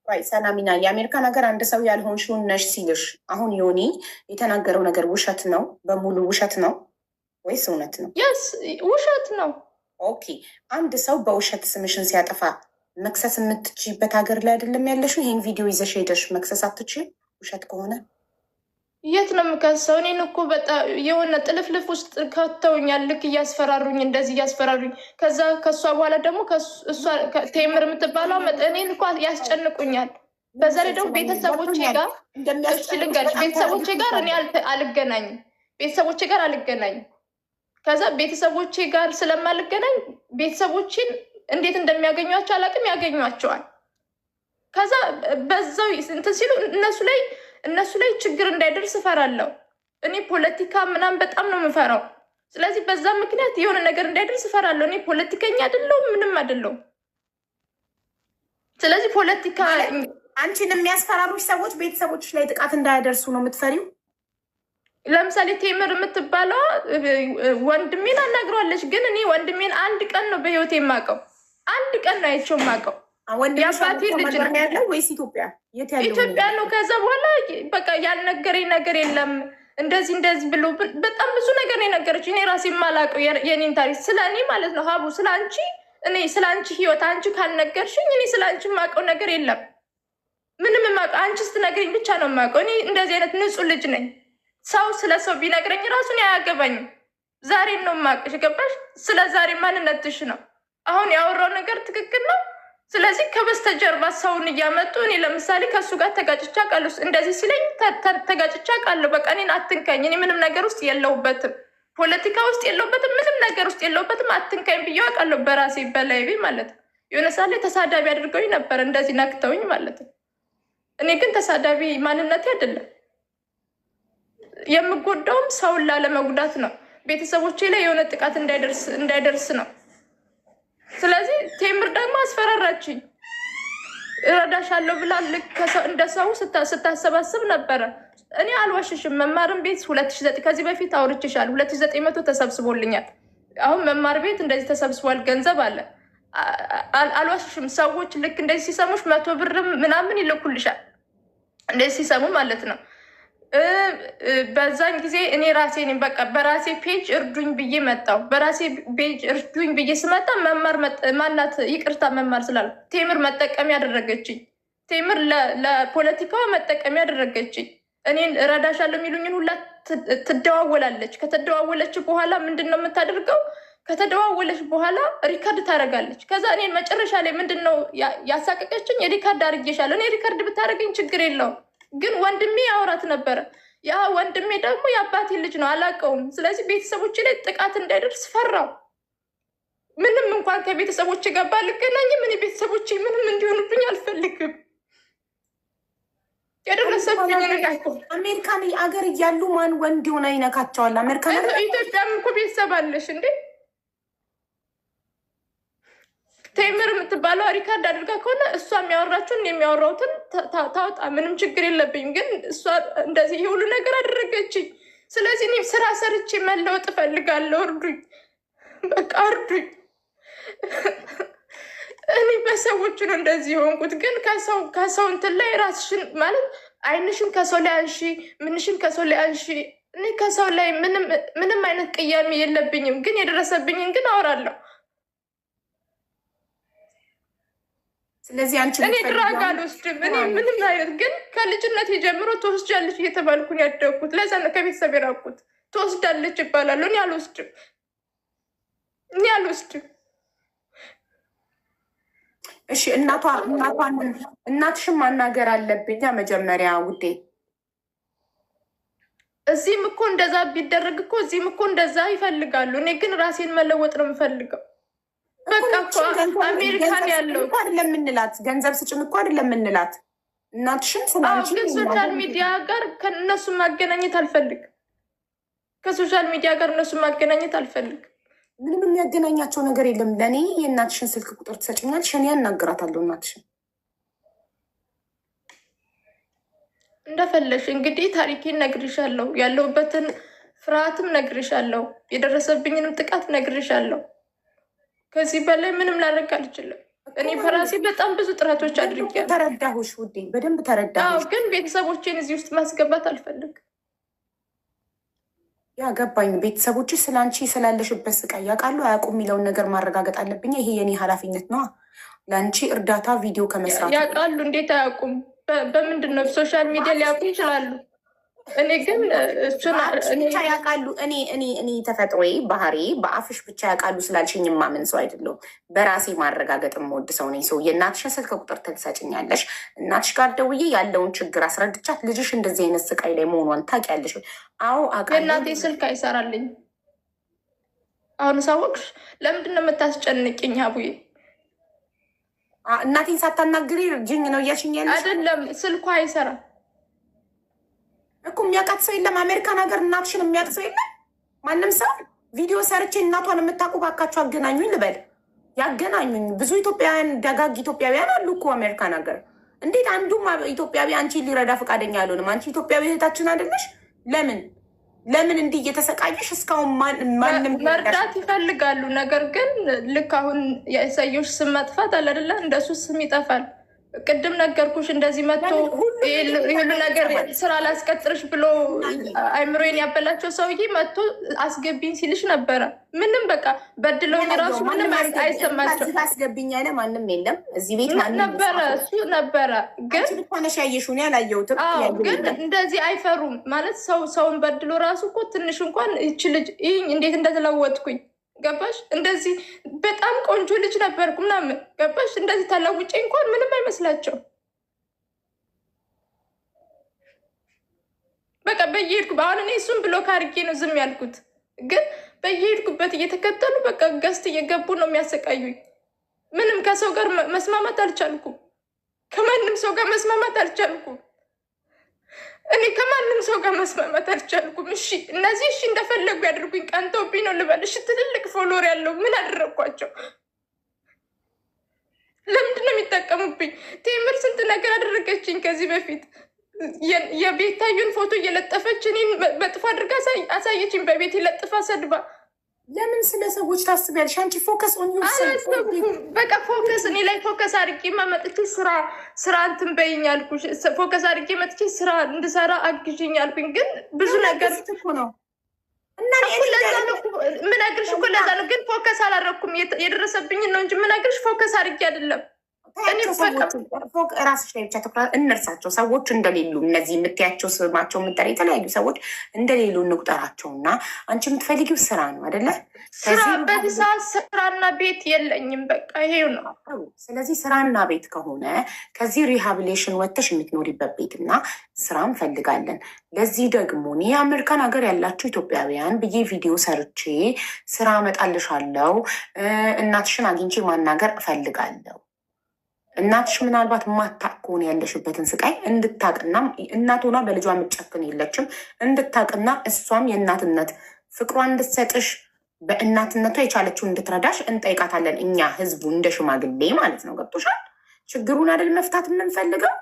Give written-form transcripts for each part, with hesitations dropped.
ቆይ ሰላሚና የአሜሪካን ሀገር አንድ ሰው ያልሆንሽውን ነሽ ሲልሽ አሁን ዮኒ የተናገረው ነገር ውሸት ነው? በሙሉ ውሸት ነው ወይስ እውነት ነው? የስ ውሸት ነው። ኦኬ አንድ ሰው በውሸት ስምሽን ሲያጠፋ መክሰስ የምትችይበት ሀገር ላይ አይደለም ያለሽው? ይሄን ቪዲዮ ይዘሽ ሄደሽ መክሰስ አትችይም ውሸት ከሆነ? የት ነው የምከሰው? እኔን እኮ በጣም የሆነ ጥልፍልፍ ውስጥ ከተውኛል። ልክ እያስፈራሩኝ እንደዚህ እያስፈራሩኝ፣ ከዛ ከእሷ በኋላ ደግሞ ቴምር የምትባለው እኔን እኮ ያስጨንቁኛል። በዛ ላይ ደግሞ ቤተሰቦቼ ጋር ልንገርሽ፣ ቤተሰቦቼ ጋር እኔ አልገናኝም፣ ቤተሰቦቼ ጋር አልገናኝም። ከዛ ቤተሰቦቼ ጋር ስለማልገናኝ ቤተሰቦችን እንዴት እንደሚያገኟቸው አላውቅም፣ ያገኟቸዋል። ከዛ በዛው እንትን ሲሉ እነሱ ላይ ችግር እንዳይደርስ እፈራለሁ። እኔ ፖለቲካ ምናምን በጣም ነው የምፈራው። ስለዚህ በዛ ምክንያት የሆነ ነገር እንዳይደርስ እፈራለሁ። እኔ ፖለቲከኛ አይደለሁም፣ ምንም አይደለሁም። ስለዚህ ፖለቲካ አንቺን የሚያስፈራሩሽ ሰዎች ቤተሰቦች ላይ ጥቃት እንዳያደርሱ ነው የምትፈሪው? ለምሳሌ ቴምር የምትባለው ወንድሜን አናግረዋለች፣ ግን እኔ ወንድሜን አንድ ቀን ነው በህይወት የማውቀው፣ አንድ ቀን ነው አይቼው የማውቀው። የአባቴ ልጅ ነው ያለው ወይስ ኢትዮጵያ? ኢትዮጵያ ነው። ከዛ በኋላ በቃ ያልነገረኝ ነገር የለም። እንደዚህ ብሎ በጣም ብዙ ነገር ነው የነገረች። እኔ ራሴ የማላውቀው የኔን ታሪክ ስለ እኔ ማለት ነው ሀቡ፣ ስለ አንቺ እኔ ስለ አንቺ ህይወት አንቺ ካልነገርሽኝ እኔ ስለ አንቺ የማውቀው ነገር የለም። ምንም የማውቀው አንቺ ስትነግረኝ ብቻ ነው የማውቀው። እኔ እንደዚህ አይነት ንጹህ ልጅ ነኝ። ሰው ስለ ሰው ቢነግረኝ ራሱን አያገባኝም። ዛሬን ነው የማውቅሽ። ገባሽ? ስለ ዛሬ ማንነትሽ ነው። አሁን ያወራው ነገር ትክክል ነው። ስለዚህ ከበስተጀርባ ሰውን እያመጡ እኔ ለምሳሌ ከእሱ ጋር ተጋጭቻ ቃል ውስጥ እንደዚህ ሲለኝ ተጋጭቻ ቃለሁ። በቃ እኔን አትንካኝ። እኔ ምንም ነገር ውስጥ የለሁበትም፣ ፖለቲካ ውስጥ የለሁበትም፣ ምንም ነገር ውስጥ የለሁበትም። አትንካኝ ብዬው አውቃለሁ በራሴ በላይቤ ማለት ነው። የሆነ ሳለ ተሳዳቢ አድርገውኝ ነበር እንደዚህ ነክተውኝ ማለት ነው። እኔ ግን ተሳዳቢ ማንነቴ አይደለም። የምጎዳውም ሰውን ላለመጉዳት ነው። ቤተሰቦቼ ላይ የሆነ ጥቃት እንዳይደርስ ነው። ስለዚህ ቴምር ደግሞ አስፈራራችኝ። እረዳሻለሁ ብላ ልክ እንደ ሰው ስታሰባስብ ነበረ። እኔ አልዋሽሽም። መማርን ቤት 2009 ከዚህ በፊት አውርቼሻለሁ። 2900 ተሰብስቦልኛል። አሁን መማር ቤት እንደዚህ ተሰብስቧል፣ ገንዘብ አለ። አልዋሽሽም። ሰዎች ልክ እንደዚህ ሲሰሙሽ 100 ብር ምናምን ይልኩልሻል፣ እንደዚህ ሲሰሙ ማለት ነው። በዛን ጊዜ እኔ ራሴ በቃ በራሴ ፔጅ እርዱኝ ብዬ መጣው። በራሴ ፔጅ እርዱኝ ብዬ ስመጣ መማር ማናት ይቅርታ መማር ስላለ ቴምር መጠቀሚያ ያደረገችኝ። ቴምር ለፖለቲካዋ መጠቀሚያ ያደረገችኝ። እኔን እረዳሻለሁ የሚሉኝን ሁላ ትደዋወላለች። ከተደዋወለች በኋላ ምንድን ነው የምታደርገው? ከተደዋወለች በኋላ ሪከርድ ታደርጋለች። ከዛ እኔን መጨረሻ ላይ ምንድን ነው ያሳቀቀችኝ? ሪከርድ አድርጌሻለሁ። እኔ ሪከርድ ብታደርገኝ ችግር የለውም፣ ግን ወንድሜ ያወራት ነበረ። ያ ወንድሜ ደግሞ የአባቴ ልጅ ነው፣ አላውቀውም። ስለዚህ ቤተሰቦች ላይ ጥቃት እንዳይደርስ ፈራው። ምንም እንኳን ከቤተሰቦች ጋር ባልገናኝም እኔ ቤተሰቦች ምንም እንዲሆኑብኝ አልፈልግም። የደረሰብኝ አሜሪካን አገር እያሉ ማን ወንድ ሆነ ይነካቸዋል? አሜሪካን ኢትዮጵያም እኮ ቤተሰብ አለሽ እንዴ? ቴምር የምትባለው ሪካርድ አድርጋ ከሆነ እሷ የሚያወራችሁን የሚያወራውትን ታውጣ፣ ምንም ችግር የለብኝም። ግን እሷ እንደዚህ የሁሉ ነገር አደረገችኝ። ስለዚህ እኔ ስራ ሰርቼ መለወጥ እፈልጋለሁ። እርዱኝ፣ በቃ እርዱኝ። እኔ በሰዎቹ ነው እንደዚህ የሆንኩት። ግን ከሰው እንትን ላይ ራስሽን ማለት አይንሽን ከሰው ላይ አንሺ፣ ምንሽን ከሰው ላይ አንሺ። እኔ ከሰው ላይ ምንም አይነት ቅያሜ የለብኝም። ግን የደረሰብኝን ግን አወራለሁ። ስለዚህ አንቺ እኔ ድራግ አልወስድም። እኔ ምንም አይነት ግን ከልጅነት ጀምሮ ትወስጃለች እየተባልኩኝ ያደግኩት። ለዛ ነው ከቤተሰብ የራቁት። ትወስዳለች ይባላሉ። እኔ አልወስድም። እሺ እናትሽን ማናገር አለብኛ መጀመሪያ ውዴ። እዚህም እኮ እንደዛ ቢደረግ እኮ እዚህም እኮ እንደዛ ይፈልጋሉ። እኔ ግን ራሴን መለወጥ ነው የምፈልገው። በቃ እኮ አሜሪካን ያለው አይደለም የምንላት፣ ገንዘብ ስጭን እኮ አይደለም የምንላት። እናትሽን ስላንቺ ግን ሶሻል ሚዲያ ጋር ከእነሱ ማገናኘት አልፈልግም። ከሶሻል ሚዲያ ጋር እነሱ ማገናኘት አልፈልግም። ምንም የሚያገናኛቸው ነገር የለም። ለእኔ የእናትሽን ስልክ ቁጥር ትሰጭኛለሽ፣ እኔ ያናግራታለሁ እናትሽን። እንደፈለሽ እንግዲህ ታሪኬን ነግርሻለሁ፣ ያለሁበትን ፍርሃትም ነግርሻለሁ፣ የደረሰብኝንም ጥቃት ነግርሻለሁ። ከዚህ በላይ ምንም ላደርግ አልችልም። እኔ በራሴ በጣም ብዙ ጥረቶች አድርጌያለሁ። ተረዳሁሽ ውዴ፣ በደንብ ተረዳሁሽ። ግን ቤተሰቦቼን እዚህ ውስጥ ማስገባት አልፈልግም። ያገባኝ ቤተሰቦች ስለ አንቺ ስላለሽበት ስቃይ ያውቃሉ አያውቁም የሚለውን ነገር ማረጋገጥ አለብኝ። ይሄ የኔ ኃላፊነት ነዋ። ለአንቺ እርዳታ ቪዲዮ ከመስራት ያውቃሉ። እንዴት አያውቁም? በምንድን ነው? ሶሻል ሚዲያ ሊያውቁ ይችላሉ። እኔ ግን ብቻ ያውቃሉ። እኔ ተፈጥሮዬ ባህሪ በአፍሽ ብቻ ያውቃሉ ስላልሽኝ የማምን ሰው አይደለሁም። በራሴ ማረጋገጥ የምወድ ሰው ነኝ። ሰው የእናትሽን ስልክ ቁጥር ትሰጭኛለሽ። እናትሽ ጋር ደውዬ ያለውን ችግር አስረድቻት ልጅሽ እንደዚህ አይነት ስቃይ ላይ መሆኗን ታውቂያለሽ። አዎ አውቃለሁ። የእናቴ ስልክ አይሰራልኝ። አሁን ሳወቅሽ ለምንድን ነው የምታስጨንቅኝ አቡዬ? እናቴን ሳታናግሪ ጅኝ ነው እያልሽኝ ያለሽ? አይደለም ስልኳ አይሰራም እኮ። የሚያውቃት ሰው የለም አሜሪካን ሀገር እናትሽን የሚያውቅ ሰው የለም ማንም ሰው። ቪዲዮ ሰርቼ እናቷን የምታውቁ ባካችሁ አገናኙኝ ልበል። ያገናኙኝ። ብዙ ኢትዮጵያውያን ደጋግ ኢትዮጵያውያን አሉ እኮ አሜሪካን ሀገር። እንዴት አንዱም ኢትዮጵያዊ አንቺን ሊረዳ ፈቃደኛ አልሆንም? አንቺ ኢትዮጵያዊ እህታችን አይደለሽ? ለምን እንዲህ እየተሰቃየሽ እስካሁን ማንም መርዳት ይፈልጋሉ። ነገር ግን ልክ አሁን የሰዮች ስም መጥፋት አለ አይደለ? እንደሱ ስም ይጠፋል። ቅድም ነገርኩሽ። እንደዚህ መጥቶ ሁሉ ነገር ስራ ላስቀጥርሽ ብሎ አይምሮዬን ያበላቸው ሰውዬ መጥቶ አስገቢኝ ሲልሽ ነበረ። ምንም በቃ በድለውኝ ራሱ ምንም አይሰማቸው። አስገቢኝ አይነ ማንም የለም እዚህ ቤት ነበረ። እሱ ነበረ ግን ብቻነሽ ያየሽውን ያላየሁትም። ግን እንደዚህ አይፈሩም ማለት ሰውን በድሎ ራሱ እኮ ትንሽ እንኳን ይች ልጅ ይህኝ እንዴት እንደተለወጥኩኝ ገባሽ? እንደዚህ በጣም ቆንጆ ልጅ ነበርኩ ምናምን ገባሽ? እንደዚህ ተለውጬ እንኳን ምንም አይመስላቸው። በቃ በየሄድኩ አሁን እኔ እሱም ብሎክ አድርጌ ነው ዝም ያልኩት። ግን በየሄድኩበት እየተከተሉ በቃ ገስት እየገቡ ነው የሚያሰቃዩኝ። ምንም ከሰው ጋር መስማማት አልቻልኩም። ከማንም ሰው ጋር መስማማት አልቻልኩም። እኔ ከማንም ሰው ጋር መስማማት አልቻልኩም። እሺ እነዚህ እሺ እንደፈለጉ ያድርጉኝ። ቀንተውብኝ ነው ልበል። እሺ ትልልቅ ፎሎወር ያለው ምን አደረግኳቸው? ለምንድን ነው የሚጠቀሙብኝ? ቴምር ስንት ነገር አደረገችኝ ከዚህ በፊት። የቤታዩን ፎቶ እየለጠፈች እኔን መጥፎ አድርጋ አሳየችኝ። በቤት ለጥፋ ሰድባ። ለምን ስለ ሰዎች ታስቢያለሽ? አንቺ ፎከስ ኦን ዩርሰልፍ። በቃ ፎከስ እኔ ላይ ፎከስ አድርጌ መጥቼ ስራ እንትን በይኝ አልኩሽ። ፎከስ አድርጌ መጥቼ ስራ እንድሰራ አግዥኝ አልኩኝ። ግን ብዙ ነገር ነው እና ምነግርሽ እኮ ለዛ ነው። ግን ፎከስ አላደረኩም። የደረሰብኝን ነው እንጂ ምነግርሽ ፎከስ አድርጌ አይደለም። ራስሽ ላይ ብቻ ትኩረት እንርሳቸው። ሰዎች እንደሌሉ እነዚህ የምትያቸው ስማቸው የምጠራ የተለያዩ ሰዎች እንደሌሉ እንቁጠራቸው። እና አንቺ የምትፈልጊው ስራ ነው አይደለ? ስራ በዚህ ሰዓት ስራና ቤት የለኝም። በቃ ይሄው ነው። ስለዚህ ስራና ቤት ከሆነ ከዚህ ሪሃቢሌሽን ወጥተሽ የምትኖሪበት ቤት እና ስራ እንፈልጋለን። ለዚህ ደግሞ እኔ አሜሪካን ሀገር ያላችሁ ኢትዮጵያውያን ብዬ ቪዲዮ ሰርቼ ስራ እመጣልሻለሁ፣ እናትሽን አግኝቼ ማናገር እፈልጋለሁ። እናትሽ ምናልባት ማታቅ ከሆነ ያለሽበትን ስቃይ እንድታቅና እናት ሆና በልጇ የምትጨክን የለችም እንድታቅና እሷም የእናትነት ፍቅሯን እንድትሰጥሽ በእናትነቷ የቻለችው እንድትረዳሽ እንጠይቃታለን። እኛ ህዝቡ እንደ ሽማግሌ ማለት ነው። ገብቶሻል? ችግሩን አይደል መፍታት የምንፈልገው?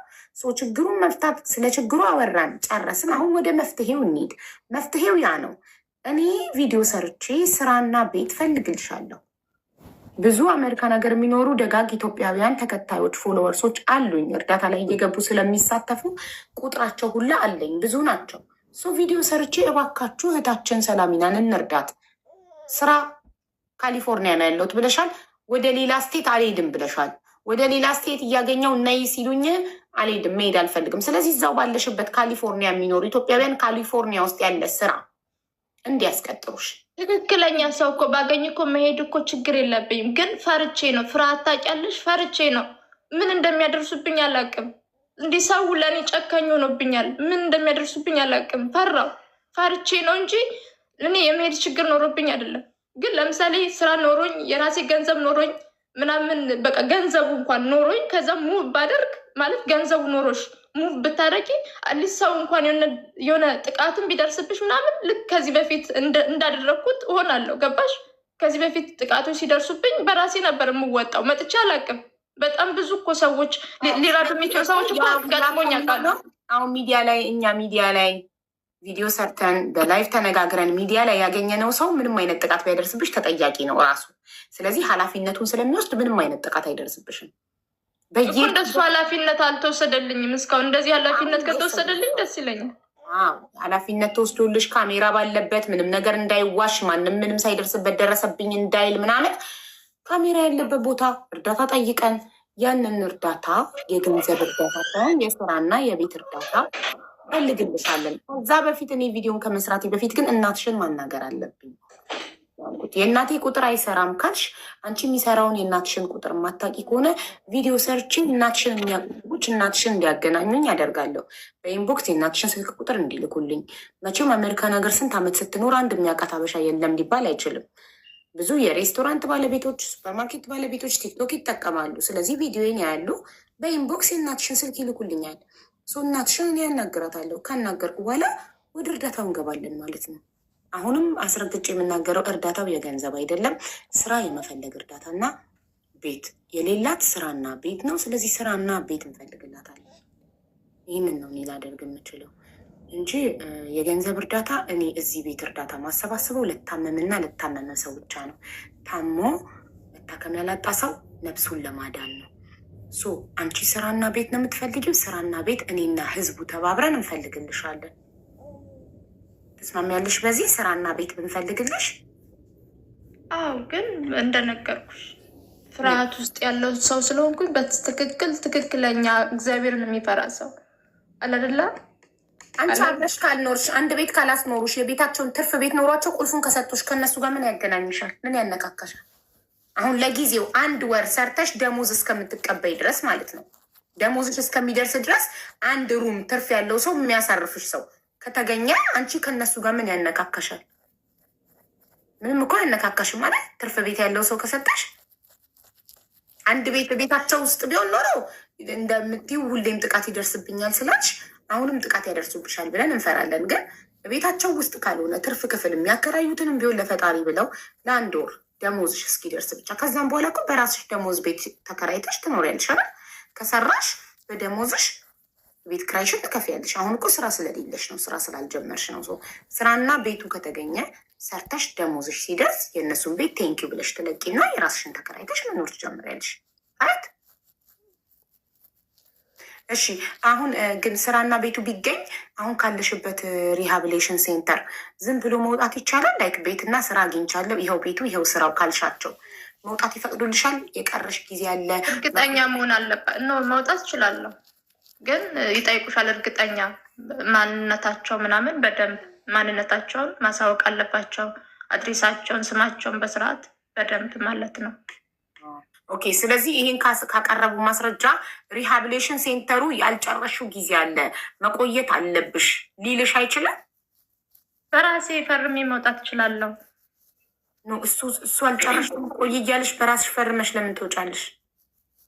ችግሩን መፍታት፣ ስለ ችግሩ አወራን ጨረስን። አሁን ወደ መፍትሄው እንሂድ። መፍትሄው ያ ነው። እኔ ቪዲዮ ሰርቼ ስራና ቤት ፈልግልሻለሁ። ብዙ አሜሪካን ሀገር የሚኖሩ ደጋግ ኢትዮጵያውያን ተከታዮች ፎሎወርሶች አሉኝ። እርዳታ ላይ እየገቡ ስለሚሳተፉ ቁጥራቸው ሁላ አለኝ፣ ብዙ ናቸው። ቪዲዮ ሰርቼ እባካችሁ እህታችን ሰላሚናን እንርዳት። ስራ ካሊፎርኒያ ነው ያለሁት ብለሻል። ወደ ሌላ ስቴት አልሄድም ብለሻል። ወደ ሌላ ስቴት እያገኘው ነይ ሲሉኝ አልሄድም፣ መሄድ አልፈልግም። ስለዚህ እዛው ባለሽበት ካሊፎርኒያ የሚኖሩ ኢትዮጵያውያን ካሊፎርኒያ ውስጥ ያለ ስራ እንዲያስቀጥሩሽ። ትክክለኛ ሰው እኮ ባገኝ እኮ መሄድ እኮ ችግር የለብኝም። ግን ፈርቼ ነው። ፍርሃት ታውቂያለሽ? ፈርቼ ነው። ምን እንደሚያደርሱብኝ አላውቅም። እንዲህ ሰው ለእኔ ጨካኝ ሆኖብኛል። ምን እንደሚያደርሱብኝ አላውቅም። ፈርቼ ነው እንጂ እኔ የመሄድ ችግር ኖሮብኝ አይደለም። ግን ለምሳሌ ስራ ኖሮኝ የራሴ ገንዘብ ኖሮኝ ምናምን በቃ ገንዘቡ እንኳን ኖሮኝ ከዛ ሙቭ ባደርግ ማለት ገንዘቡ ኖሮሽ ሙቭ ብታደረጊ አዲስ ሰው እንኳን የሆነ ጥቃትን ቢደርስብሽ ምናምን ልክ ከዚህ በፊት እንዳደረግኩት እሆናለሁ። ገባሽ? ከዚህ በፊት ጥቃቶች ሲደርሱብኝ በራሴ ነበር የምወጣው። መጥቼ አላውቅም። በጣም ብዙ እኮ ሰዎች ሊረዱ የሚችሉ ሰዎች እኮ ገጥሞኝ ያውቃሉ። አሁን ሚዲያ ላይ እኛ ሚዲያ ላይ ቪዲዮ ሰርተን በላይቭ ተነጋግረን ሚዲያ ላይ ያገኘነው ሰው ምንም አይነት ጥቃት ቢያደርስብሽ ተጠያቂ ነው ራሱ። ስለዚህ ኃላፊነቱን ስለሚወስድ ምንም አይነት ጥቃት አይደርስብሽም። እንደሱ ኃላፊነት አልተወሰደልኝም እስካሁን። እንደዚህ ኃላፊነት ከተወሰደልኝ ደስ ይለኛል። ኃላፊነት ተወስዶልሽ ካሜራ ባለበት ምንም ነገር እንዳይዋሽ ማንም ምንም ሳይደርስበት ደረሰብኝ እንዳይል ምናምን ካሜራ ያለበት ቦታ እርዳታ ጠይቀን ያንን እርዳታ የገንዘብ እርዳታ ሳይሆን የስራና የቤት እርዳታ ፈልግልሻለን። ከዛ በፊት እኔ ቪዲዮን ከመስራቴ በፊት ግን እናትሽን ማናገር አለብኝ። የእናቴ ቁጥር አይሰራም ካልሽ አንቺ የሚሰራውን የእናትሽን ቁጥር ማታቂ ከሆነ ቪዲዮ ሰርች እናትሽን የሚያቁች እናትሽን እንዲያገናኙኝ ያደርጋለሁ። በኢንቦክስ የእናትሽን ስልክ ቁጥር እንዲልኩልኝ። መቼም አሜሪካ ነገር ስንት ዓመት ስትኖር አንድ የሚያውቃት አበሻ የለም ሊባል አይችልም። ብዙ የሬስቶራንት ባለቤቶች፣ ሱፐርማርኬት ባለቤቶች ቲክቶክ ይጠቀማሉ። ስለዚህ ቪዲዮን ያሉ በኢንቦክስ የእናትሽን ስልክ ይልኩልኛል። እናትሽን እኔ ያናግራታለሁ። ካናገርኩ በኋላ ወደ እርዳታው እንገባለን ማለት ነው። አሁንም አስረግጬ የምናገረው እርዳታው የገንዘብ አይደለም፣ ስራ የመፈለግ እርዳታና ቤት የሌላት ስራና ቤት ነው። ስለዚህ ስራና ቤት እንፈልግላታለን። ይህንን ነው እኔ ላደርግ የምችለው እንጂ የገንዘብ እርዳታ እኔ እዚህ ቤት እርዳታ ማሰባስበው ለታመምና ለታመመ ሰው ብቻ ነው። ታሞ መታከም ያላጣ ሰው ነፍሱን ለማዳን ነው። አንቺ ስራና ቤት ነው የምትፈልጊው። ስራና ቤት እኔና ህዝቡ ተባብረን እንፈልግልሻለን። ተስማሚያለሽ? በዚህ ስራና ቤት ብንፈልግልሽ። አዎ፣ ግን እንደነገርኩሽ ፍርሃት ውስጥ ያለው ሰው ስለሆንኩኝ ትክክለኛ እግዚአብሔርን የሚፈራ ሰው አላደላ። አንቺ አብረሽ ካልኖርሽ፣ አንድ ቤት ካላስኖሩሽ፣ የቤታቸውን ትርፍ ቤት ኖሯቸው ቁልፉን ከሰጡሽ ከእነሱ ጋር ምን ያገናኝሻል? ምን ያነካካሻል? አሁን ለጊዜው 1 ወር ሰርተሽ ደሞዝ እስከምትቀበይ ድረስ ማለት ነው። ደሞዝሽ እስከሚደርስ ድረስ 1 ሩም ትርፍ ያለው ሰው የሚያሳርፍሽ ሰው ከተገኘ አንቺ ከነሱ ጋር ምን ያነካካሻል? ምንም እኮ ያነካካሽም ማለት ትርፍ ቤት ያለው ሰው ከሰጠሽ። አንድ ቤታቸው ውስጥ ቢሆን ኖሮ እንደምትይው ሁሌም ጥቃት ይደርስብኛል ስላች አሁንም ጥቃት ያደርሱብሻል ብለን እንፈራለን። ግን ቤታቸው ውስጥ ካልሆነ ትርፍ ክፍል የሚያከራዩትንም ቢሆን ለፈጣሪ ብለው ለ1 ወር ደሞዝሽ እስኪደርስ ብቻ። ከዛም በኋላ እኮ በራስሽ ደሞዝ ቤት ተከራይተሽ ትኖሪያለሽ አይደል? ከሰራሽ በደሞዝሽ ቤት ክራይሽን ትከፍያለሽ። አሁን እኮ ስራ ስለሌለሽ ነው፣ ስራ ስላልጀመርሽ ነው። ስራና ቤቱ ከተገኘ ሰርተሽ ደሞዝሽ ሲደርስ የእነሱን ቤት ቴንኪው ብለሽ ትለቂና የራስሽን ተከራይተሽ መኖር ትጀምሪያለሽ አይደል? እሺ አሁን ግን ስራና ቤቱ ቢገኝ አሁን ካለሽበት ሪሃብሊቴሽን ሴንተር ዝም ብሎ መውጣት ይቻላል? ላይክ ቤትና ስራ አግኝቻለሁ ይኸው ቤቱ ይኸው ስራው ካልሻቸው መውጣት ይፈቅዱልሻል? የቀረሽ ጊዜ አለ? እርግጠኛ መሆን አለበት። መውጣት እችላለሁ፣ ግን ይጠይቁሻል። እርግጠኛ ማንነታቸው ምናምን በደንብ ማንነታቸውን ማሳወቅ አለባቸው። አድሬሳቸውን፣ ስማቸውን በስርዓት በደንብ ማለት ነው። ኦኬ። ስለዚህ ይህን ካቀረቡ ማስረጃ ሪሃብሊቴሽን ሴንተሩ ያልጨረሽው ጊዜ አለ መቆየት አለብሽ ሊልሽ አይችልም? በራሴ ፈርሜ መውጣት እችላለሁ። እሱ አልጨረሽም ቆይ እያለሽ በራስሽ ፈርመሽ ለምን ትወጫለሽ?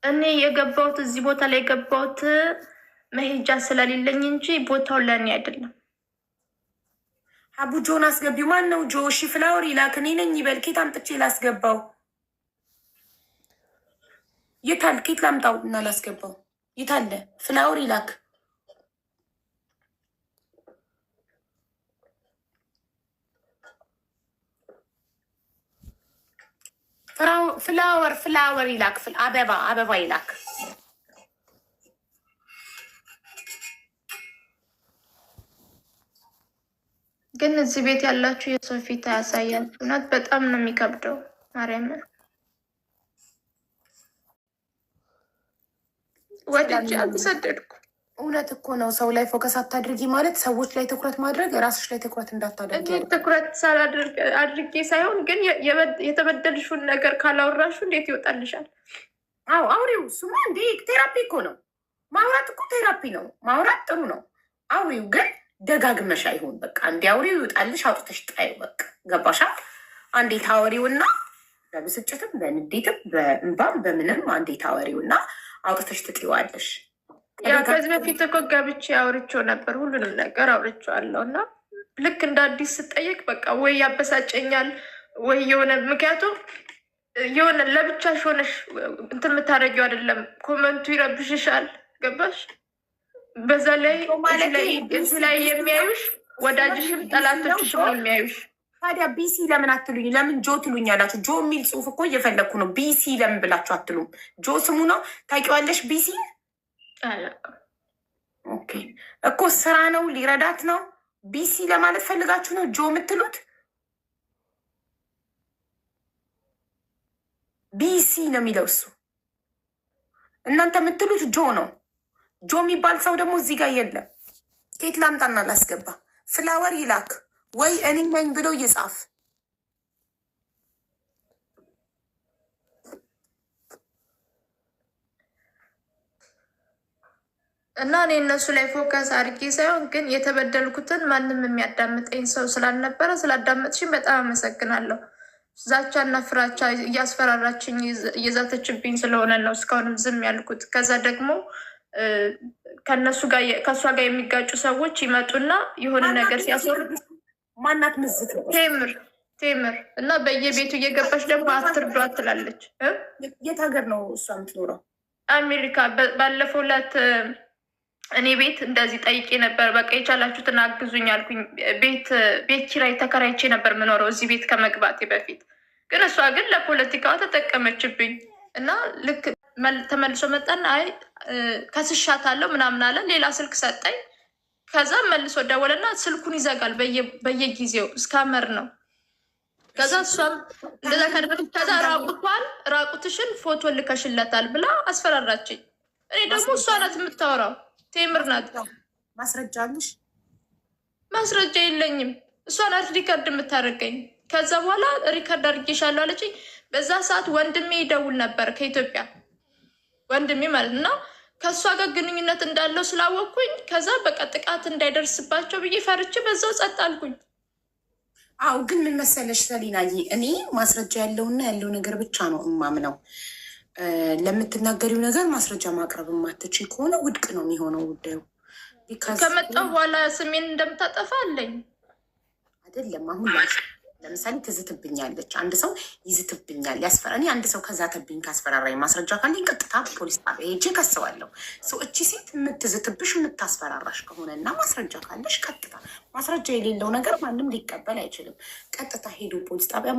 እኔ የገባሁት እዚህ ቦታ ላይ የገባሁት መሄጃ ስለሌለኝ እንጂ ቦታው ለእኔ አይደለም። አቡ ጆን አስገቢው። ማን ነው ጆ? እሺ ፍላወር ይላክ። እኔ ነኝ ይበል። ኬት አምጥቼ ላስገባው? የታል? ኬት ላምጣው እና ላስገባው? የታለ? ፍላወር ይላክ። ፍላወር ይላክ። አበባ ይላክ። ግን እዚህ ቤት ያላችሁ የሰው ፊት አያሳያችሁ። እውነት በጣም ነው የሚከብደው። ማርያምን ወደጅ አልተሰደድኩ። እውነት እኮ ነው። ሰው ላይ ፎከስ አታድርጊ ማለት ሰዎች ላይ ትኩረት ማድረግ ራስሽ ላይ ትኩረት እንዳታደርጊ። ትኩረት ሳላደርግ አድርጌ ሳይሆን ግን የተበደልሽውን ነገር ካላወራሹ እንዴት ይወጣልሻል? አዎ አውሪው። እሱማ እንዴ ቴራፒ እኮ ነው። ማውራት እኮ ቴራፒ ነው። ማውራት ጥሩ ነው። አውሪው ግን ደጋግመሽ አይሆን። በቃ እንዲ አውሪው ይወጣልሽ። አውጥተሽ ጣዩ። በቃ ገባሻ? አንዴት አወሪውና በብስጭትም በንዴትም በእንባም በምንም አንዴት አወሪውና አውጥተሽ ትጥይዋለሽ። ያ ከዚህ በፊት እኮ ገብቼ አውርቼው ነበር። ሁሉንም ነገር አውርቼዋለሁ እና ልክ እንደ አዲስ ስጠየቅ በቃ ወይ ያበሳጨኛል ወይ የሆነ ምክንያቱም የሆነ ለብቻሽ ሆነሽ እንትን የምታደርጊው አይደለም። ኮመንቱ ይረብሽሻል። ገባሽ? በዛ ላይ እዚህ ላይ የሚያዩሽ ወዳጅሽም ጠላቶችሽም ነው የሚያዩሽ። ታዲያ ቢሲ ለምን አትሉኝ? ለምን ጆ ትሉኛላችሁ? ጆ የሚል ጽሁፍ እኮ እየፈለግኩ ነው። ቢሲ ለምን ብላችሁ አትሉም? ጆ ስሙ ነው። ታውቂዋለሽ? ቢሲ ኦኬ እኮ ስራ ነው፣ ሊረዳት ነው። ቢሲ ለማለት ፈልጋችሁ ነው ጆ የምትሉት? ቢሲ ነው የሚለው እሱ። እናንተ የምትሉት ጆ ነው። ጆ የሚባል ሰው ደግሞ እዚህ ጋር የለም። ኬት ላምጣና ላስገባ? ፍላወር ይላክ ወይ እኔ ነኝ ብሎ ይጻፍ። እና እኔ እነሱ ላይ ፎከስ አድርጌ ሳይሆን ግን የተበደልኩትን ማንም የሚያዳምጠኝ ሰው ስላልነበረ ስላዳመጥሽኝ በጣም አመሰግናለሁ። ዛቻና ፍራቻ እያስፈራራችኝ እየዛተችብኝ ስለሆነ ነው እስካሁንም ዝም ያልኩት። ከዛ ደግሞ ከእሷ ጋር የሚጋጩ ሰዎች ይመጡና የሆነ ነገር ሲያስወር ማናት ምዝት ቴምር እና በየቤቱ እየገባች ደግሞ አትርዷት ትላለች። የት ሀገር ነው እሷ የምትኖረው? አሜሪካ። ባለፈው ዕለት እኔ ቤት እንደዚህ ጠይቄ ነበር። በቃ የቻላችሁትን አግዙኝ አልኩኝ። ቤት ኪራይ ተከራይቼ ነበር የምኖረው እዚህ ቤት ከመግባቴ በፊት። ግን እሷ ግን ለፖለቲካዋ ተጠቀመችብኝ እና ልክ ተመልሶ መጣና አይ ከስሻታለሁ ምናምን አለ። ሌላ ስልክ ሰጠኝ። ከዛ መልሶ ደወለና ስልኩን ይዘጋል በየጊዜው እስካመር ነው። ከዛ እሷም እንደዛ ካደረገች ከዛ ራቁትሽን ፎቶ ልከሽለታል ብላ አስፈራራችኝ። እኔ ደግሞ እሷ ናት የምታወራው፣ ቴምር ናት። ማስረጃ አለሽ? ማስረጃ የለኝም። እሷ ናት ሪከርድ የምታደርገኝ። ከዛ በኋላ ሪከርድ አድርጌሻለሁ አለችኝ። በዛ ሰዓት ወንድሜ ይደውል ነበር ከኢትዮጵያ፣ ወንድሜ ማለት ነው። ከእሷ ጋር ግንኙነት እንዳለው ስላወቅኩኝ ከዛ በቃ ጥቃት እንዳይደርስባቸው ብዬ ፈርቼ በዛው ጸጥ አልኩኝ። አዎ ግን ምን መሰለሽ ሰሊናዬ፣ እኔ ማስረጃ ያለውና ያለው ነገር ብቻ ነው እማምነው። ለምትናገሪው ነገር ማስረጃ ማቅረብ የማትችይ ከሆነ ውድቅ ነው የሚሆነው ጉዳዩ። ከመጣሁ በኋላ ስሜን እንደምታጠፋ አለኝ አይደለም። አሁን ላይ ለምሳሌ ትዝትብኛለች፣ አንድ ሰው ይዝትብኛል፣ ያስፈራ እኔ አንድ ሰው ከዛተብኝ ካስፈራራኝ ማስረጃ ካለኝ ቀጥታ ፖሊስ ጣቢያ ሄጄ ከሰዋለሁ። እቺ ሴት የምትዝትብሽ የምታስፈራራሽ ከሆነ እና ማስረጃ ካለሽ ቀጥታ፣ ማስረጃ የሌለው ነገር ማንም ሊቀበል አይችልም። ቀጥታ ሄዶ ፖሊስ ጣቢያ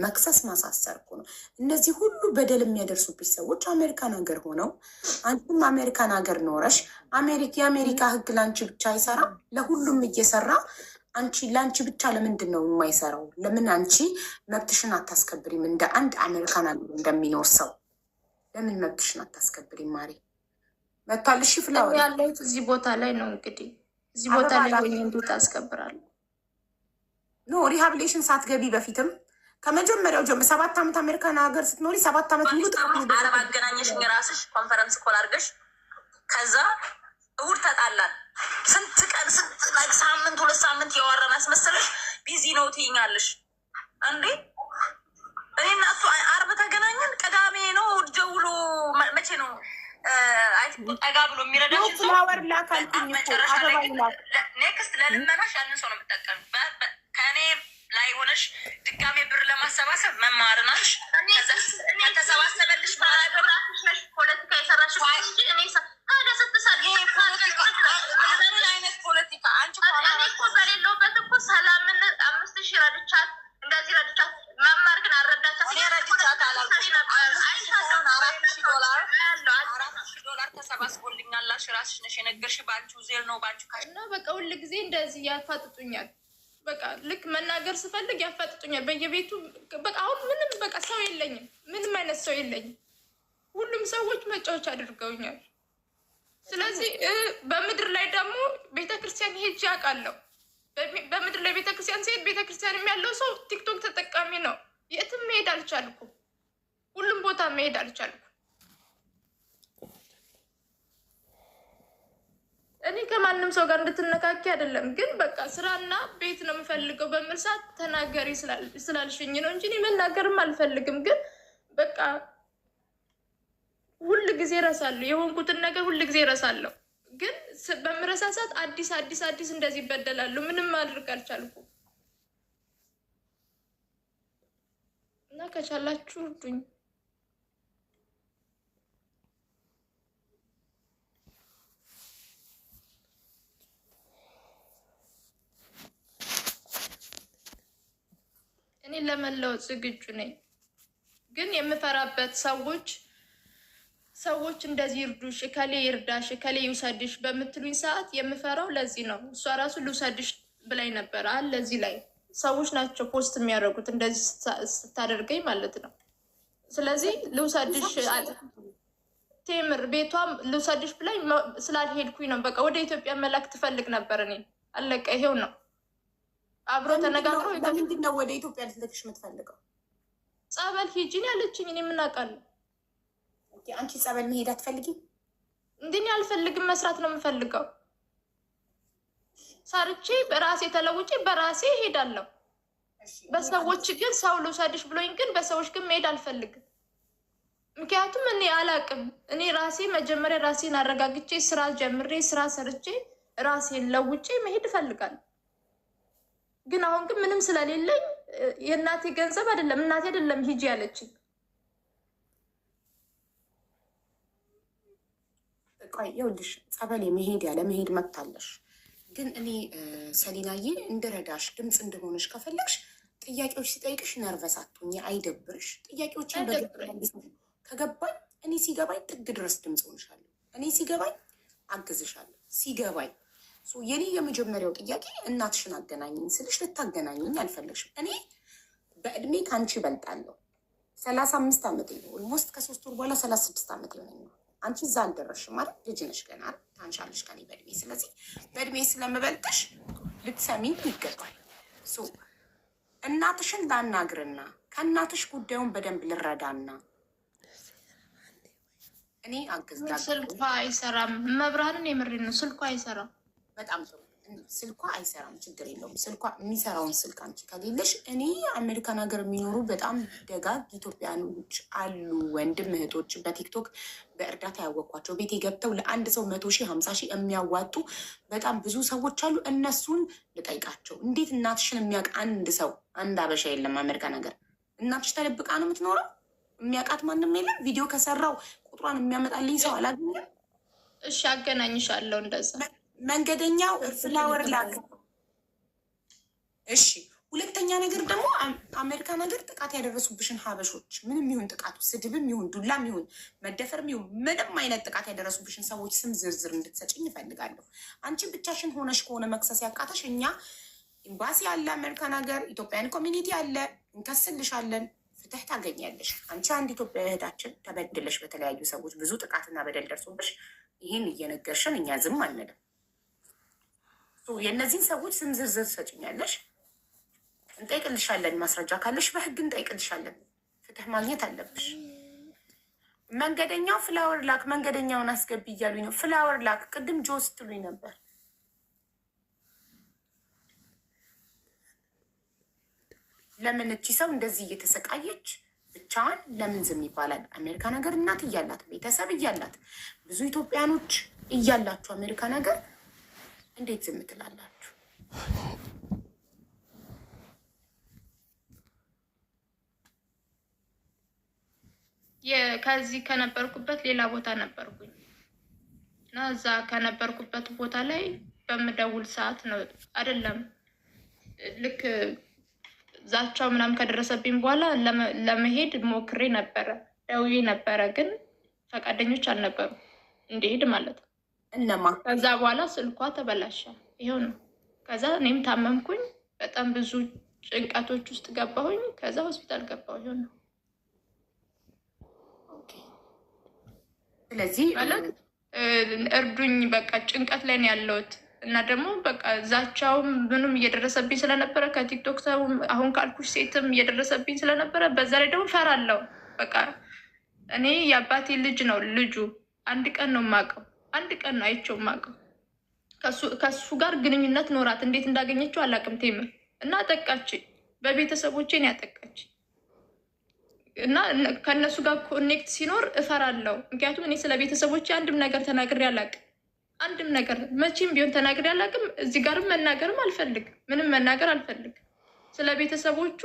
መክሰስ ማሳሰር እኮ ነው። እነዚህ ሁሉ በደል የሚያደርሱብሽ ሰዎች አሜሪካን ሀገር ሆነው አንቺም አሜሪካን ሀገር ኖረሽ የአሜሪካ ሕግ ለአንቺ ብቻ አይሰራም፣ ለሁሉም እየሰራ አንቺ ለአንቺ ብቻ ለምንድን ነው የማይሰራው? ለምን አንቺ መብትሽን አታስከብሪም? እንደ አንድ አሜሪካን ሀገር እንደሚኖር ሰው ለምን መብትሽን አታስከብሪም? ማሪ መታልሽ ፍላወር ያለሁት እዚህ ቦታ ላይ ነው። እንግዲህ እዚህ ቦታ ላይ ሆኜ እንዴት አስከብራለሁ? ኖ ሪሃብሊቴሽን ሳትገቢ በፊትም ከመጀመሪያው ጀምሮ 7 ዓመት አሜሪካን ሀገር ስትኖሪ 7 ዓመት ሙሉ አረብ አገናኘሽኝ ራስሽ ኮንፈረንስ ኮል አድርገሽ ከዛ እሑድ ተጣላን። ስንት ቀን ሳምንት 2 ሳምንት ያወራን አስመሰለሽ ቢዚ ነው ትይኛለሽ እንዴ? እኔና እሱ አርብ ተገናኘን። ቅዳሜ ነው ደውሎ መቼ ነው ጠጋ ብሎ የሚረዳሽ ፍላወር ላካልኩኝ መጨረሻ ላይ ኔክስት ለልመናሽ ያንን ሰው ነው የምጠቀም። ከእኔ ላይ ሆነሽ ድጋሜ ብር ለማሰባሰብ መማርናሽ ከተሰባሰበልሽ ማራገራሽ ፖለቲካ የሰራሽ እንጂ እኔ አይነት ፖለቲካ አንቺ እኮ በሌለውበት እኮ ሰላምን 5000 ረድቻት እንደዚህ ረድቻት መማር ግን አልረዳቻት። እኔ ረድቻት $4,000 ተሰባስቦልኛላሽ። ራስሽ ነሽ የነገርሽ። በአንቺ ዜል ነው በአንቺ ካሽ እና በቃ ሁል ጊዜ እንደዚህ ያፋጥጡኛል። በቃ ልክ መናገር ስፈልግ ያፋጥጡኛል በየቤቱ። በቃ አሁን ምንም በቃ ሰው የለኝም፣ ምንም አይነት ሰው የለኝም። ሁሉም ሰዎች መጫወቻ አድርገውኛል። ስለዚህ በምድር ላይ ደግሞ ቤተክርስቲያን ሄጄ አውቃለሁ። በምድር ላይ ቤተክርስቲያን ሲሄድ ቤተክርስቲያን ያለው ሰው ቲክቶክ ተጠቃሚ ነው። የትም መሄድ አልቻልኩም፣ ሁሉም ቦታ መሄድ አልቻልኩም። እኔ ከማንም ሰው ጋር እንድትነካኪ አይደለም፣ ግን በቃ ስራና ቤት ነው የምፈልገው በምል ሰዓት ተናገሪ ስላልሽኝ ነው እንጂ እኔ መናገርም አልፈልግም። ግን በቃ ሁል ጊዜ እረሳለሁ፣ የሆንኩትን ነገር ሁል ጊዜ እረሳለሁ። ግን በምረሳ ሰዓት አዲስ እንደዚህ ይበደላሉ። ምንም ማድረግ አልቻልኩም እና ከቻላችሁ እርዱኝ። ለመለወጥ ዝግጁ ነኝ፣ ግን የምፈራበት ሰዎች እንደዚህ ይርዱሽ፣ እከሌ ይርዳሽ፣ እከሌ ይውሰድሽ በምትሉኝ ሰዓት የምፈራው ለዚህ ነው። እሷ ራሱ ልውሰድሽ ብላኝ ነበር። ለዚህ ላይ ሰዎች ናቸው ፖስት የሚያደርጉት እንደዚህ ስታደርገኝ ማለት ነው። ስለዚህ ልውሰድሽ ቴምር ቤቷም ልውሰድሽ ብላኝ ስላልሄድኩኝ ነው። በቃ ወደ ኢትዮጵያ መላክ ትፈልግ ነበር። እኔ አለቀ። ይሄው ነው አብሮ ተነጋግሮ። ለምንድን ነው ወደ ኢትዮጵያ ልትልክሽ የምትፈልገው? ጸበል ሂጂን ያለችኝ። እኔ የምናውቃለሁ። አንቺ ጸበል መሄድ አትፈልጊም? እንዲህ አልፈልግም። መስራት ነው የምፈልገው። ሰርቼ በራሴ ተለውጬ በራሴ ሄዳለሁ። በሰዎች ግን ሰው ልውሰድሽ ብሎኝ ግን በሰዎች ግን መሄድ አልፈልግም። ምክንያቱም እኔ አላቅም። እኔ ራሴ መጀመሪያ ራሴን አረጋግቼ ስራ ጀምሬ ስራ ሰርቼ ራሴን ለውጬ መሄድ እፈልጋለሁ። ግን አሁን ግን ምንም ስለሌለኝ የእናቴ ገንዘብ አይደለም እናቴ አይደለም ሂጂ ያለችኝ። ቆይ ይኸውልሽ፣ ጸበል የመሄድ ያለ መሄድ መብት አለሽ። ግን እኔ ሰሊናዬ እንድረዳሽ ድምፅ እንደሆነሽ ከፈለግሽ ጥያቄዎች ሲጠይቅሽ ነርቨስ አትሁኝ፣ አይደብርሽ። ጥያቄዎችን ከገባኝ እኔ ሲገባኝ ጥግ ድረስ ድምፅ ሆንሻለሁ። እኔ ሲገባኝ አግዝሻለሁ። ሲገባኝ የኔ የመጀመሪያው ጥያቄ እናትሽን አገናኝኝ ስልሽ ልታገናኝኝ አልፈለግሽም። እኔ በእድሜ ከአንቺ እበልጣለሁ። 35 ዓመት ነው። ኦልሞስት ከ3 ወር በኋላ 36 ዓመት ይሆነኛል። አንቺ እዛ አልደረስሽም ማለት ልጅ ነሽ ገና ታንሻለሽ ከኔ በእድሜ። ስለዚህ በእድሜ ስለምበልጥሽ ልትሰሚኝ ይገባል። እናትሽን ላናግርና ከእናትሽ ጉዳዩን በደንብ ልረዳና እኔ አግዝጋ። ስልኳ አይሰራም። መብራንን የምሬን ነው። ስልኳ አይሰራም። በጣም ጥሩ። ስልኳ አይሰራም፣ ችግር የለውም። ስልኳ የሚሰራውን ስልክ አንቺ ከሌለሽ እኔ አሜሪካን ሀገር የሚኖሩ በጣም ደጋግ ኢትዮጵያኖች አሉ፣ ወንድም እህቶች በቲክቶክ በእርዳታ ያወቅኳቸው ቤቴ ገብተው ለአንድ ሰው 100 ሺህ 50 ሺህ የሚያዋጡ በጣም ብዙ ሰዎች አሉ። እነሱን ልጠይቃቸው። እንዴት እናትሽን የሚያውቅ አንድ ሰው አንድ አበሻ የለም አሜሪካን ሀገር። እናትሽ ተደብቃ ነው የምትኖረው። የሚያውቃት ማንም የለም። ቪዲዮ ከሰራው ቁጥሯን የሚያመጣልኝ ሰው አላገኘም። እሺ አገናኝሻለሁ እንደዛ መንገደኛው ፍላወር ላክ። እሺ ሁለተኛ ነገር ደግሞ አሜሪካ ነገር ጥቃት ያደረሱብሽን ሀበሾች ምንም ይሁን ጥቃቱ ስድብም ይሁን ዱላም ይሁን መደፈርም ይሁን ምንም አይነት ጥቃት ያደረሱብሽን ሰዎች ስም ዝርዝር እንድትሰጭኝ ይፈልጋለሁ። አንቺ ብቻሽን ሆነሽ ከሆነ መክሰስ ያቃተሽ እኛ ኤምባሲ አለ አሜሪካን ሀገር፣ ኢትዮጵያን ኮሚኒቲ አለ፣ እንከስልሻለን፣ ፍትህ ታገኛለሽ። አንቺ አንድ ኢትዮጵያ እህታችን ተበድለሽ በተለያዩ ሰዎች ብዙ ጥቃትና በደል ደርሶብሽ ይህን እየነገርሽን እኛ ዝም አንልም። የእነዚህን ሰዎች ስም ዝርዝር ሰጭኛለሽ፣ እንጠይቅልሻለን። ማስረጃ ካለሽ በህግ እንጠይቅልሻለን። ፍትህ ማግኘት አለብሽ። መንገደኛው ፍላወር ላክ፣ መንገደኛውን አስገቢ እያሉኝ ነው። ፍላወር ላክ ቅድም ጆ ስትሉኝ ነበር። ለምን እቺ ሰው እንደዚህ እየተሰቃየች ብቻዋን ለምን ዝም ይባላል? አሜሪካ ነገር እናት እያላት ቤተሰብ እያላት ብዙ ኢትዮጵያኖች እያላችሁ አሜሪካ ነገር እንዴት ዝም ትላላችሁ? ከዚህ ከነበርኩበት ሌላ ቦታ ነበርኩኝ እና እዛ ከነበርኩበት ቦታ ላይ በምደውል ሰዓት ነው አይደለም ልክ ዛቻው ምናምን ከደረሰብኝ በኋላ ለመሄድ ሞክሬ ነበረ፣ ደውዬ ነበረ፣ ግን ፈቃደኞች አልነበሩ እንዲሄድ ማለት ነው። እነማ? ከዛ በኋላ ስልኳ ተበላሸ። ይሄው ነው። ከዛ እኔም ታመምኩኝ፣ በጣም ብዙ ጭንቀቶች ውስጥ ገባሁኝ። ከዛ ሆስፒታል ገባሁ። ይሄው ነው። ስለዚህ ማለት እርዱኝ፣ በቃ ጭንቀት ላይ ነው ያለሁት እና ደግሞ በቃ ዛቻውም ምንም እየደረሰብኝ ስለነበረ ከቲክቶክ ሰው አሁን ካልኩሽ ሴትም እየደረሰብኝ ስለነበረ በዛ ላይ ደግሞ ፈራለሁ። በቃ እኔ የአባቴ ልጅ ነው ልጁ አንድ ቀን ነው የማውቀው፣ አንድ ቀን ነው አይቼው የማውቀው። ከሱ ጋር ግንኙነት ኖራት፣ እንዴት እንዳገኘችው አላውቅም። ቴምር እና አጠቃች፣ በቤተሰቦቼን ያጠቃች እና ከእነሱ ጋር ኮኔክት ሲኖር እፈራለሁ። ምክንያቱም እኔ ስለ ቤተሰቦቼ አንድም ነገር ተናግሬ አላውቅም። አንድም ነገር መቼም ቢሆን ተናግሬ አላውቅም። እዚህ ጋርም መናገርም አልፈልግም። ምንም መናገር አልፈልግም። ስለ ቤተሰቦቹ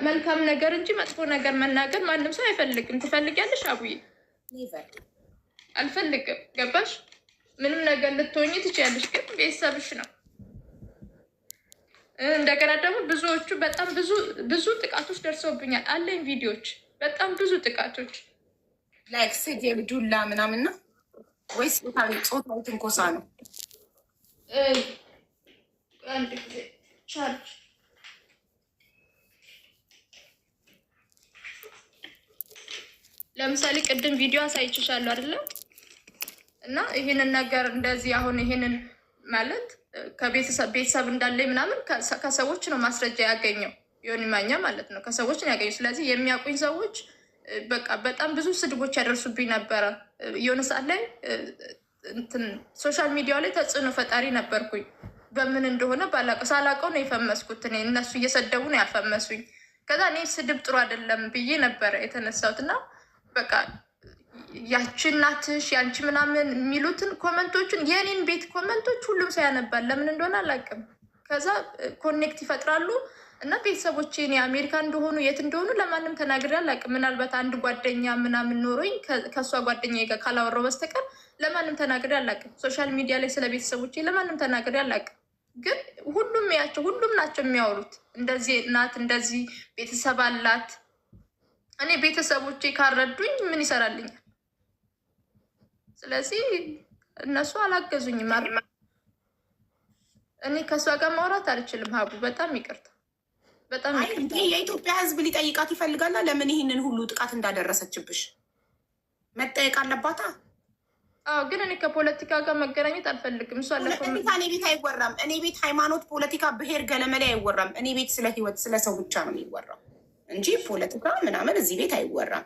መልካም ነገር እንጂ መጥፎ ነገር መናገር ማንም ሰው አይፈልግም። ትፈልጊያለሽ አቡዬ? አልፈልግም። ገባሽ? ምንም ነገር ልትሆኚ ትችያለሽ፣ ግን ቤተሰብሽ ነው እንደገና ደግሞ ብዙዎቹ በጣም ብዙ ጥቃቶች ደርሰውብኛል። አለኝ ቪዲዮዎች፣ በጣም ብዙ ጥቃቶች ላይክ ስድብ፣ ዱላ ምናምን ነው ወይስ ጾታዊ ትንኮሳ ነው? አንድ ጊዜ ቻርጅ ለምሳሌ ቅድም ቪዲዮ አሳይችሻለሁ አይደለም? እና ይህንን ነገር እንደዚህ አሁን ይህንን ማለት ቤተሰብ እንዳለኝ ምናምን ከሰዎች ነው ማስረጃ ያገኘው ዮኒ ማኛ ማለት ነው። ከሰዎች ነው ያገኘው። ስለዚህ የሚያውቁኝ ሰዎች በቃ በጣም ብዙ ስድቦች ያደርሱብኝ ነበረ። የሆነ ሰዓት ላይ ሶሻል ሚዲያው ላይ ተጽዕኖ ፈጣሪ ነበርኩኝ። በምን እንደሆነ ሳላውቀው ነው የፈመስኩት። እኔ እነሱ እየሰደቡ ነው ያፈመሱኝ። ከዛ እኔ ስድብ ጥሩ አይደለም ብዬ ነበረ የተነሳሁት እና በቃ ያቺ እናትሽ ያንቺ ምናምን የሚሉትን ኮመንቶችን የኔን ቤት ኮመንቶች ሁሉም ሰው ያነባል። ለምን እንደሆነ አላውቅም። ከዛ ኮኔክት ይፈጥራሉ እና ቤተሰቦቼ እኔ አሜሪካ እንደሆኑ የት እንደሆኑ ለማንም ተናግሬ አላውቅም። ምናልባት አንድ ጓደኛ ምናምን ኖሮኝ ከእሷ ጓደኛ ጋር ካላወራው በስተቀር ለማንም ተናግሬ አላውቅም። ሶሻል ሚዲያ ላይ ስለ ቤተሰቦቼ ለማንም ተናግሬ አላውቅም። ግን ሁሉም ናቸው የሚያወሩት። እንደዚህ እናት እንደዚህ ቤተሰብ አላት። እኔ ቤተሰቦቼ ካረዱኝ ምን ይሰራልኛል? ስለዚህ እነሱ አላገዙኝም። እኔ ከእሷ ጋር ማውራት አልችልም። ሀቡ በጣም ይቅርታ፣ በጣም ይቅርታ። የኢትዮጵያ ሕዝብ ሊጠይቃት ይፈልጋላ። ለምን ይህንን ሁሉ ጥቃት እንዳደረሰችብሽ መጠየቅ አለባታ። አዎ፣ ግን እኔ ከፖለቲካ ጋር መገናኘት አልፈልግም። እሷ እኔ ቤት አይወራም። እኔ ቤት ሃይማኖት፣ ፖለቲካ፣ ብሔር ገለመሌ አይወራም። እኔ ቤት ስለ ህይወት፣ ስለ ሰው ብቻ ነው የሚወራው እንጂ ፖለቲካ ምናምን እዚህ ቤት አይወራም።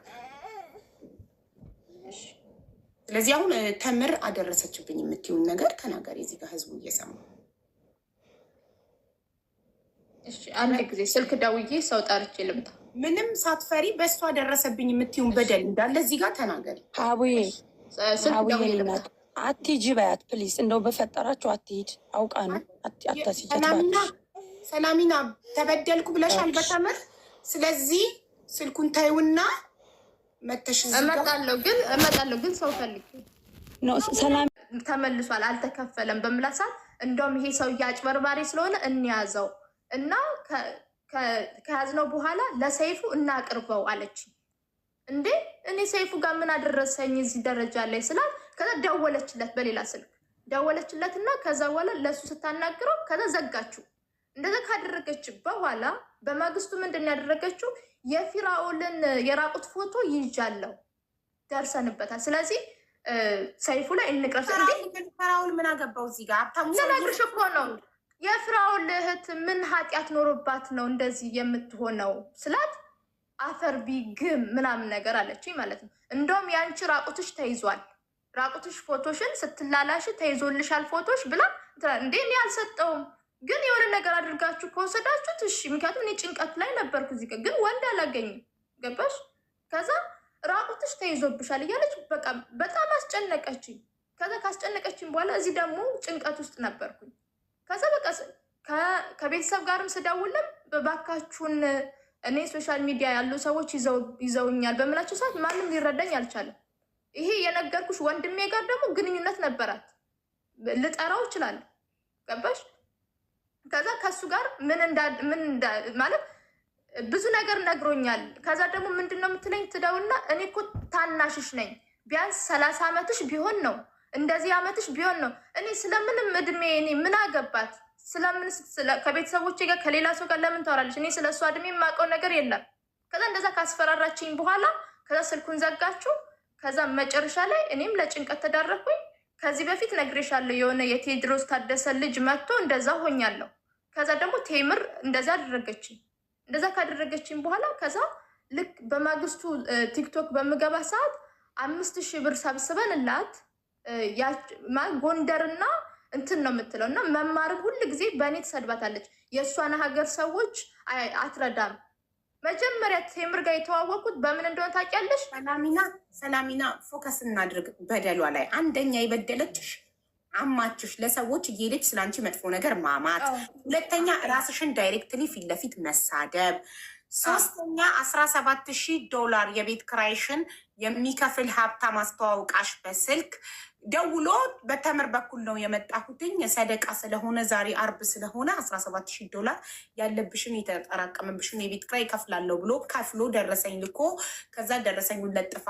ስለዚህ አሁን ተምር አደረሰችብኝ የምትይውን ነገር ተናገሪ። እዚህ ጋር ህዝቡ እየሰማ አንድ ጊዜ ስልክ ደውዬ ሰው ጠርቼ ልምጣ። ምንም ሳትፈሪ በእሷ ደረሰብኝ የምትይውን በደል እንዳለ እዚህ ጋር ተናገሪ። አቡዬ አትሂጂ በያት ፕሊስ። እንደው በፈጠራቸው አትሂድ። አውቃ ነው አታስጃት። ሰላሚና ተበደልኩ ብለሻል በተምር። ስለዚህ ስልኩን ታይውና መተሽ እመጣለሁ ግን ሰው ፈልግ ሰላም ተመልሷል፣ አልተከፈለም በምላሳ እንደውም ይሄ ሰው አጭበርባሪ ስለሆነ እንያዘው እና ከያዝነው በኋላ ለሰይፉ እናቅርበው አለች። እንዴ እኔ ሰይፉ ጋር ምን አደረሰኝ እዚህ ደረጃ ላይ ስላል፣ ከዛ ደወለችለት፣ በሌላ ስልክ ደወለችለት እና ከዛ በኋላ ለሱ ስታናግረው ከዛ ዘጋችው። እንደዛ ካደረገች በኋላ በማግስቱ ምንድን ያደረገችው የፊራኦልን የራቁት ፎቶ ይዣለው ደርሰንበታል። ስለዚህ ሰይፉ ላይ እንቅረስ። ፊራኦል ምን አገባው እዚህ ጋር? ተናግርሽ እኮ ነው የፊራኦል እህት ምን ኃጢአት ኖሮባት ነው እንደዚህ የምትሆነው ስላት አፈር ቢግም ምናምን ነገር አለችኝ ማለት ነው። እንደውም ያንቺ ራቁትሽ ተይዟል፣ ራቁትሽ ፎቶሽን ስትላላሽ ተይዞልሻል ፎቶሽ ብላ እንዴ እኔ አልሰጠውም ግን የሆነ ነገር አድርጋችሁ ከወሰዳችሁት እሺ። ምክንያቱም እኔ ጭንቀት ላይ ነበርኩ እዚህ ጋር ግን ወንድ አላገኝም። ገባሽ? ከዛ ራቁትሽ ተይዞብሻል እያለች በቃ በጣም አስጨነቀችኝ። ከዛ ካስጨነቀችኝ በኋላ እዚህ ደግሞ ጭንቀት ውስጥ ነበርኩኝ። ከዛ በቃ ከቤተሰብ ጋርም ስደውልም በባካችሁን እኔ ሶሻል ሚዲያ ያሉ ሰዎች ይዘውኛል በምላቸው ሰዓት ማንም ሊረዳኝ አልቻለም። ይሄ የነገርኩሽ ወንድሜ ጋር ደግሞ ግንኙነት ነበራት፣ ልጠራው እችላለሁ። ገባሽ? ከዛ ከሱ ጋር ማለት ብዙ ነገር ነግሮኛል። ከዛ ደግሞ ምንድነው የምትለኝ ትደውልና እኔ እኮ ታናሽሽ ነኝ፣ ቢያንስ 30 ዓመትሽ ቢሆን ነው እንደዚህ ዓመትሽ ቢሆን ነው። እኔ ስለምንም እድሜ እኔ ምን አገባት? ስለምን ከቤተሰቦቼ ጋር ከሌላ ሰው ጋር ለምን ታወራለች? እኔ ስለሷ እድሜ የማውቀው ነገር የለም። ከዛ እንደዛ ካስፈራራችኝ በኋላ ከዛ ስልኩን ዘጋችሁ። ከዛ መጨረሻ ላይ እኔም ለጭንቀት ተዳረኩኝ። ከዚህ በፊት ነግሬሻለሁ፣ የሆነ የቴድሮስ ታደሰ ልጅ መጥቶ እንደዛ ሆኛለሁ። ከዛ ደግሞ ቴምር እንደዛ አደረገችኝ። እንደዛ ካደረገችኝ በኋላ ከዛ ልክ በማግስቱ ቲክቶክ በምገባ ሰዓት 5000 ብር ሰብስበንላት ጎንደርና እንትን ነው የምትለው እና መማርን ሁል ጊዜ በእኔ ትሰድባታለች። የእሷን ሀገር ሰዎች አትረዳም። መጀመሪያ ቴምር ጋር የተዋወቁት በምን እንደሆነ ታውቂያለሽ? ሰላሚና ፎከስ እናድርግ በደሏ ላይ። አንደኛ የበደለችሽ አማችሽ ለሰዎች እየሄደች ስለአንቺ መጥፎ ነገር ማማት፣ ሁለተኛ ራስሽን ዳይሬክትሊ ፊት ለፊት መሳደብ፣ ሶስተኛ $17,000 የቤት ክራይሽን የሚከፍል ሀብታም አስተዋውቃሽ በስልክ ደውሎ በተምር በኩል ነው የመጣሁትኝ ሰደቃ ስለሆነ ዛሬ አርብ ስለሆነ $17,000 ያለብሽን የተጠራቀመብሽን የቤት ኪራይ ይከፍላለሁ ብሎ ከፍሎ ደረሰኝ ልኮ ከዛ ደረሰኙን ለጥፋ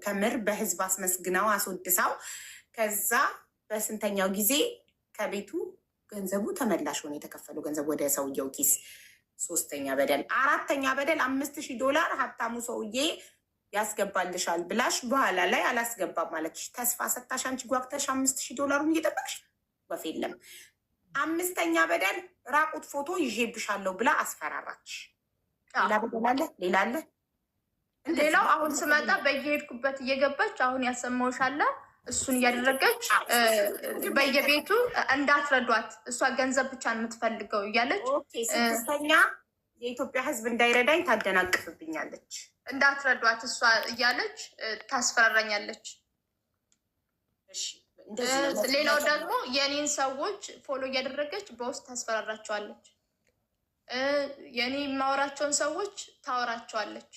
ተምር በህዝብ አስመስግናው አስወድሳው ከዛ በስንተኛው ጊዜ ከቤቱ ገንዘቡ ተመላሽ ሆነ የተከፈለው ገንዘብ ወደ ሰውየው ኪስ። ሶስተኛ በደል። አራተኛ በደል $5,000 ሀብታሙ ሰውዬ ያስገባልሻል ብላሽ በኋላ ላይ አላስገባም ማለትሽ ተስፋ ሰታሽ አንቺ ጓግተሽ $5,000 እየጠበቅሽ ወፍ የለም። አምስተኛ በደል ራቁት ፎቶ ይዤብሻለሁ ብላ አስፈራራች። ሌላ በደል አለ? ሌላ አለ? ሌላው አሁን ስመጣ በየሄድኩበት እየገባች አሁን ያሰማውሻለ እሱን እያደረገች በየቤቱ እንዳትረዷት እሷ ገንዘብ ብቻ የምትፈልገው እያለች ስድስተኛ የኢትዮጵያ ሕዝብ እንዳይረዳኝ ታደናቅፍብኛለች። እንዳትረዷት እሷ እያለች ታስፈራራኛለች። ሌላው ደግሞ የኔን ሰዎች ፎሎ እያደረገች በውስጥ ታስፈራራቸዋለች። የኔ የማወራቸውን ሰዎች ታወራቸዋለች።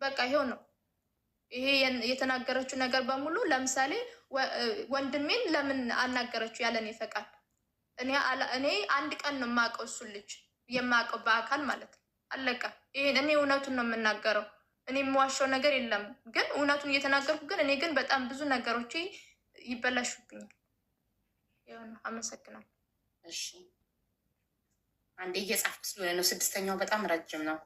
በቃ ይሄው ነው። ይሄ የተናገረችው ነገር በሙሉ ለምሳሌ ወንድሜን ለምን አናገረችው ያለኔ ፈቃድ? እኔ አንድ ቀን ነው የማውቀው እሱን ልጅ የማውቀው በአካል ማለት ነው። አለቀ። ይሄን እኔ እውነቱን ነው የምናገረው። እኔ የምዋሸው ነገር የለም። ግን እውነቱን እየተናገርኩ ግን እኔ ግን በጣም ብዙ ነገሮች ይበላሹብኛል። ይሁን። አመሰግናለሁ። እሺ አንዴ እየጻፍኩ ስለሆነ ነው። ስድስተኛው በጣም ረጅም ነው።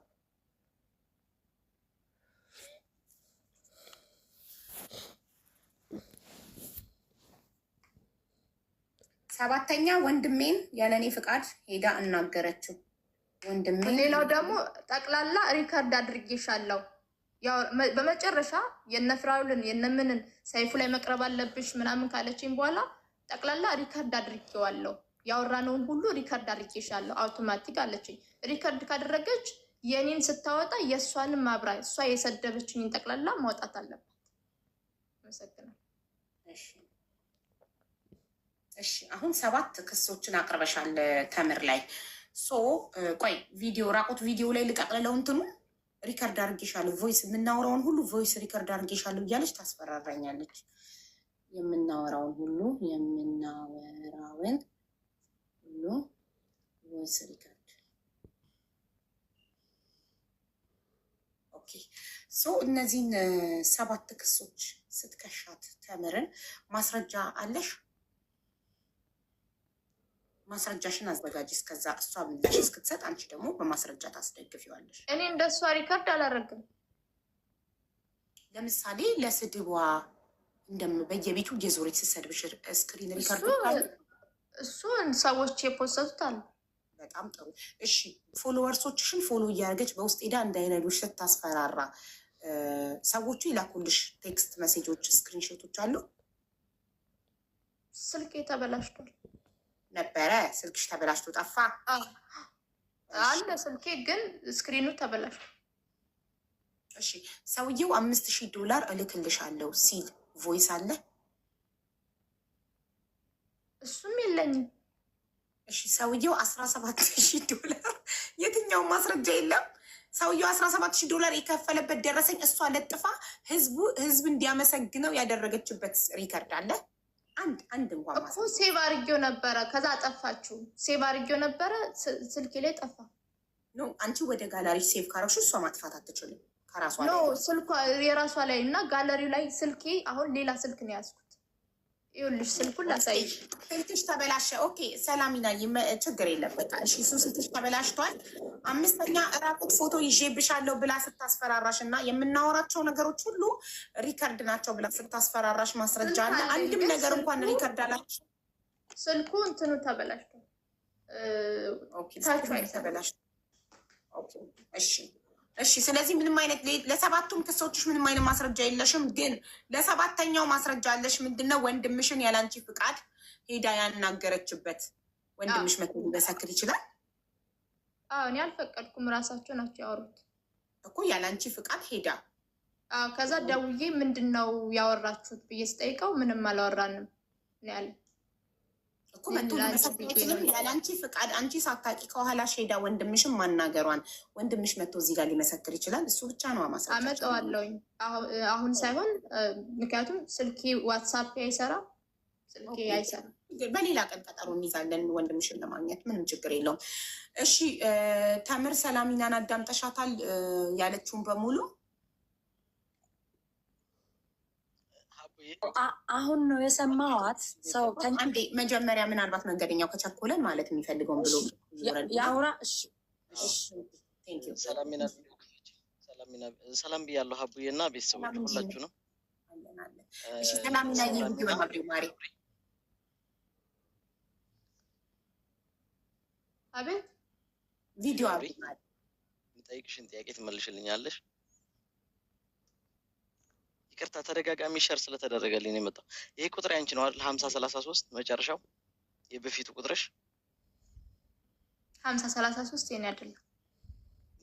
ሰባተኛ ወንድሜን ያለኔ ፍቃድ ሄዳ እናገረችው። ወንድሜ ሌላው ደግሞ ጠቅላላ ሪከርድ አድርጌሻለሁ። ያው በመጨረሻ የነፍራውልን የነምንን ሰይፉ ላይ መቅረብ አለብሽ ምናምን ካለችኝ በኋላ ጠቅላላ ሪከርድ አድርጌዋለሁ። ያወራነውን ሁሉ ሪከርድ አድርጌሻለሁ አውቶማቲክ አለችኝ። ሪከርድ ካደረገች የኔን ስታወጣ የእሷንም ማብራ እሷ የሰደበችኝን ጠቅላላ ማውጣት አለባት። አመሰግናለሁ። እሺ አሁን 7 ክሶችን አቅርበሻል ተምር ላይ ቆይ ቪዲዮ ራቁት ቪዲዮ ላይ ልቀቅልለው እንትኑ ሪከርድ አድርጌሻለሁ ቮይስ የምናወራውን ሁሉ ቮይስ ሪከርድ አድርጌሻለሁ እያለች ታስፈራራኛለች። የምናወራውን ሁሉ ቮይስ ሪከርድ ኦኬ። እነዚህን 7 ክሶች ስትከሻት ተምርን ማስረጃ አለሽ? ማስረጃሽን አዘጋጅ። እስከዛ እሷ ምላሽ እስክትሰጥ አንቺ ደግሞ በማስረጃ ታስደግፊዋለሽ። እኔ እንደ እሷ ሪከርድ አላደረግም። ለምሳሌ ለስድቧ በየቤቱ የዞሬት ስትሰድብሽ ስክሪን ሪከርድ እሱን ሰዎች የፖሰቱት አሉ። በጣም ጥሩ። እሺ ፎሎወርሶችሽን ፎሎ እያደረገች በውስጥ ሄዳ እንዳይረዱሽ ስታስፈራራ ሰዎቹ ይላኩልሽ ቴክስት መሴጆች ስክሪንሾቶች አሉ? ስልክ ተበላሽቷል ነበረ። ስልክሽ ተበላሽቶ ጠፋ? አለ ስልኬ ግን ስክሪኑ ተበላሽቶ። እሺ ሰውየው $5,000 እልክልሻለሁ ሲል ቮይስ አለ? እሱም የለኝም። እሺ ሰውየው $17,000 የትኛው ማስረጃ የለም? ሰውየው $17,000 የከፈለበት ደረሰኝ እሷ ለጥፋ ህዝብ እንዲያመሰግነው ያደረገችበት ሪከርድ አለ? አንድ እንኳን እኮ ሴቭ አድርጌው ነበረ። ከዛ ጠፋችሁ። ሴቭ አድርጌው ነበረ ስልኬ ላይ ጠፋ። ኖ አንቺ ወደ ጋላሪ ሴቭ ካረግሽ እሷ ማጥፋት አትችልም ከራሷ ላይ። ኖ ስልኳ የራሷ ላይ እና ጋለሪው ላይ ስልኬ አሁን ሌላ ስልክ ነው ያዝኩት። ይኸውልሽ ስልኩን ላሳይሽ። ስልክሽ ተበላሸ። ኦኬ ሰላሚና ችግር የለም በቃ እሺ። እሱ ስልክሽ ተበላሽቷል። አምስተኛ ራቁት ፎቶ ይዤብሻለሁ ብላ ስታስፈራራሽ እና የምናወራቸው ነገሮች ሁሉ ሪከርድ ናቸው ብላ ስታስፈራራሽ ማስረጃ አለ? አንድም ነገር እንኳን ሪከርድ አላችሁ? ስልኩ እንትኑ ተበላሽቷል። ተበላሽቷል። እሺ እሺ። ስለዚህ ምንም አይነት ለሰባቱም ክሶችሽ ምንም አይነት ማስረጃ የለሽም። ግን ለሰባተኛው ማስረጃ አለሽ። ምንድነው? ወንድምሽን ያላንቺ ፍቃድ ሄዳ ያናገረችበት። ወንድምሽ መቶ ሊመሰክር ይችላል። እኔ አልፈቀድኩም። ራሳቸው ናቸው ያወሩት እኮ ያላንቺ ፍቃድ ሄዳ። ከዛ ደውዬ ምንድን ነው ያወራችሁት ብዬ ስጠይቀው ምንም አላወራንም ነው ያለ እኮ መቶ ሊመሰክር አይችልም ያላንቺ ፍቃድ። አንቺ ሳታቂ ከኋላሽ ሄዳ ወንድምሽን ማናገሯን ወንድምሽ መቶ እዚህ ጋር ሊመሰክር ይችላል። እሱ ብቻ ነው ማስረጃ። አመጣዋለሁኝ አሁን ሳይሆን ምክንያቱም ስልኬ ዋትሳፕ አይሰራ ስልኬ አይሰራም። በሌላ ቀን ቀጠሮ እንይዛለን ወንድምሽን ለማግኘት ምንም ችግር የለውም። እሺ ተምር ሰላሚናን አዳምጠሻታል ያለችውን በሙሉ? አሁን ነው የሰማዋት። ሰው አንዴ መጀመሪያ ምናልባት መንገደኛው ከቸኮለን ማለት የሚፈልገውን ብሎ ያውራ። ሰላም ብያለሁ ሀቡዬ እና ቤተሰቦች ሁላችሁ ነው። ሰላሚና ቪዲዮ በማብሪው ማሪ አቤት ቪዲዮ የምጠይቅሽን ጥያቄ ትመልሽልኛለሽ? ይቅርታ ተደጋጋሚ ሸር ስለተደረገልኝ ነው የመጣው። ይሄ ቁጥር ያንቺ ነው አይደል? 5033 መጨረሻው የበፊቱ ቁጥርሽ 5033 የኔ አይደለም።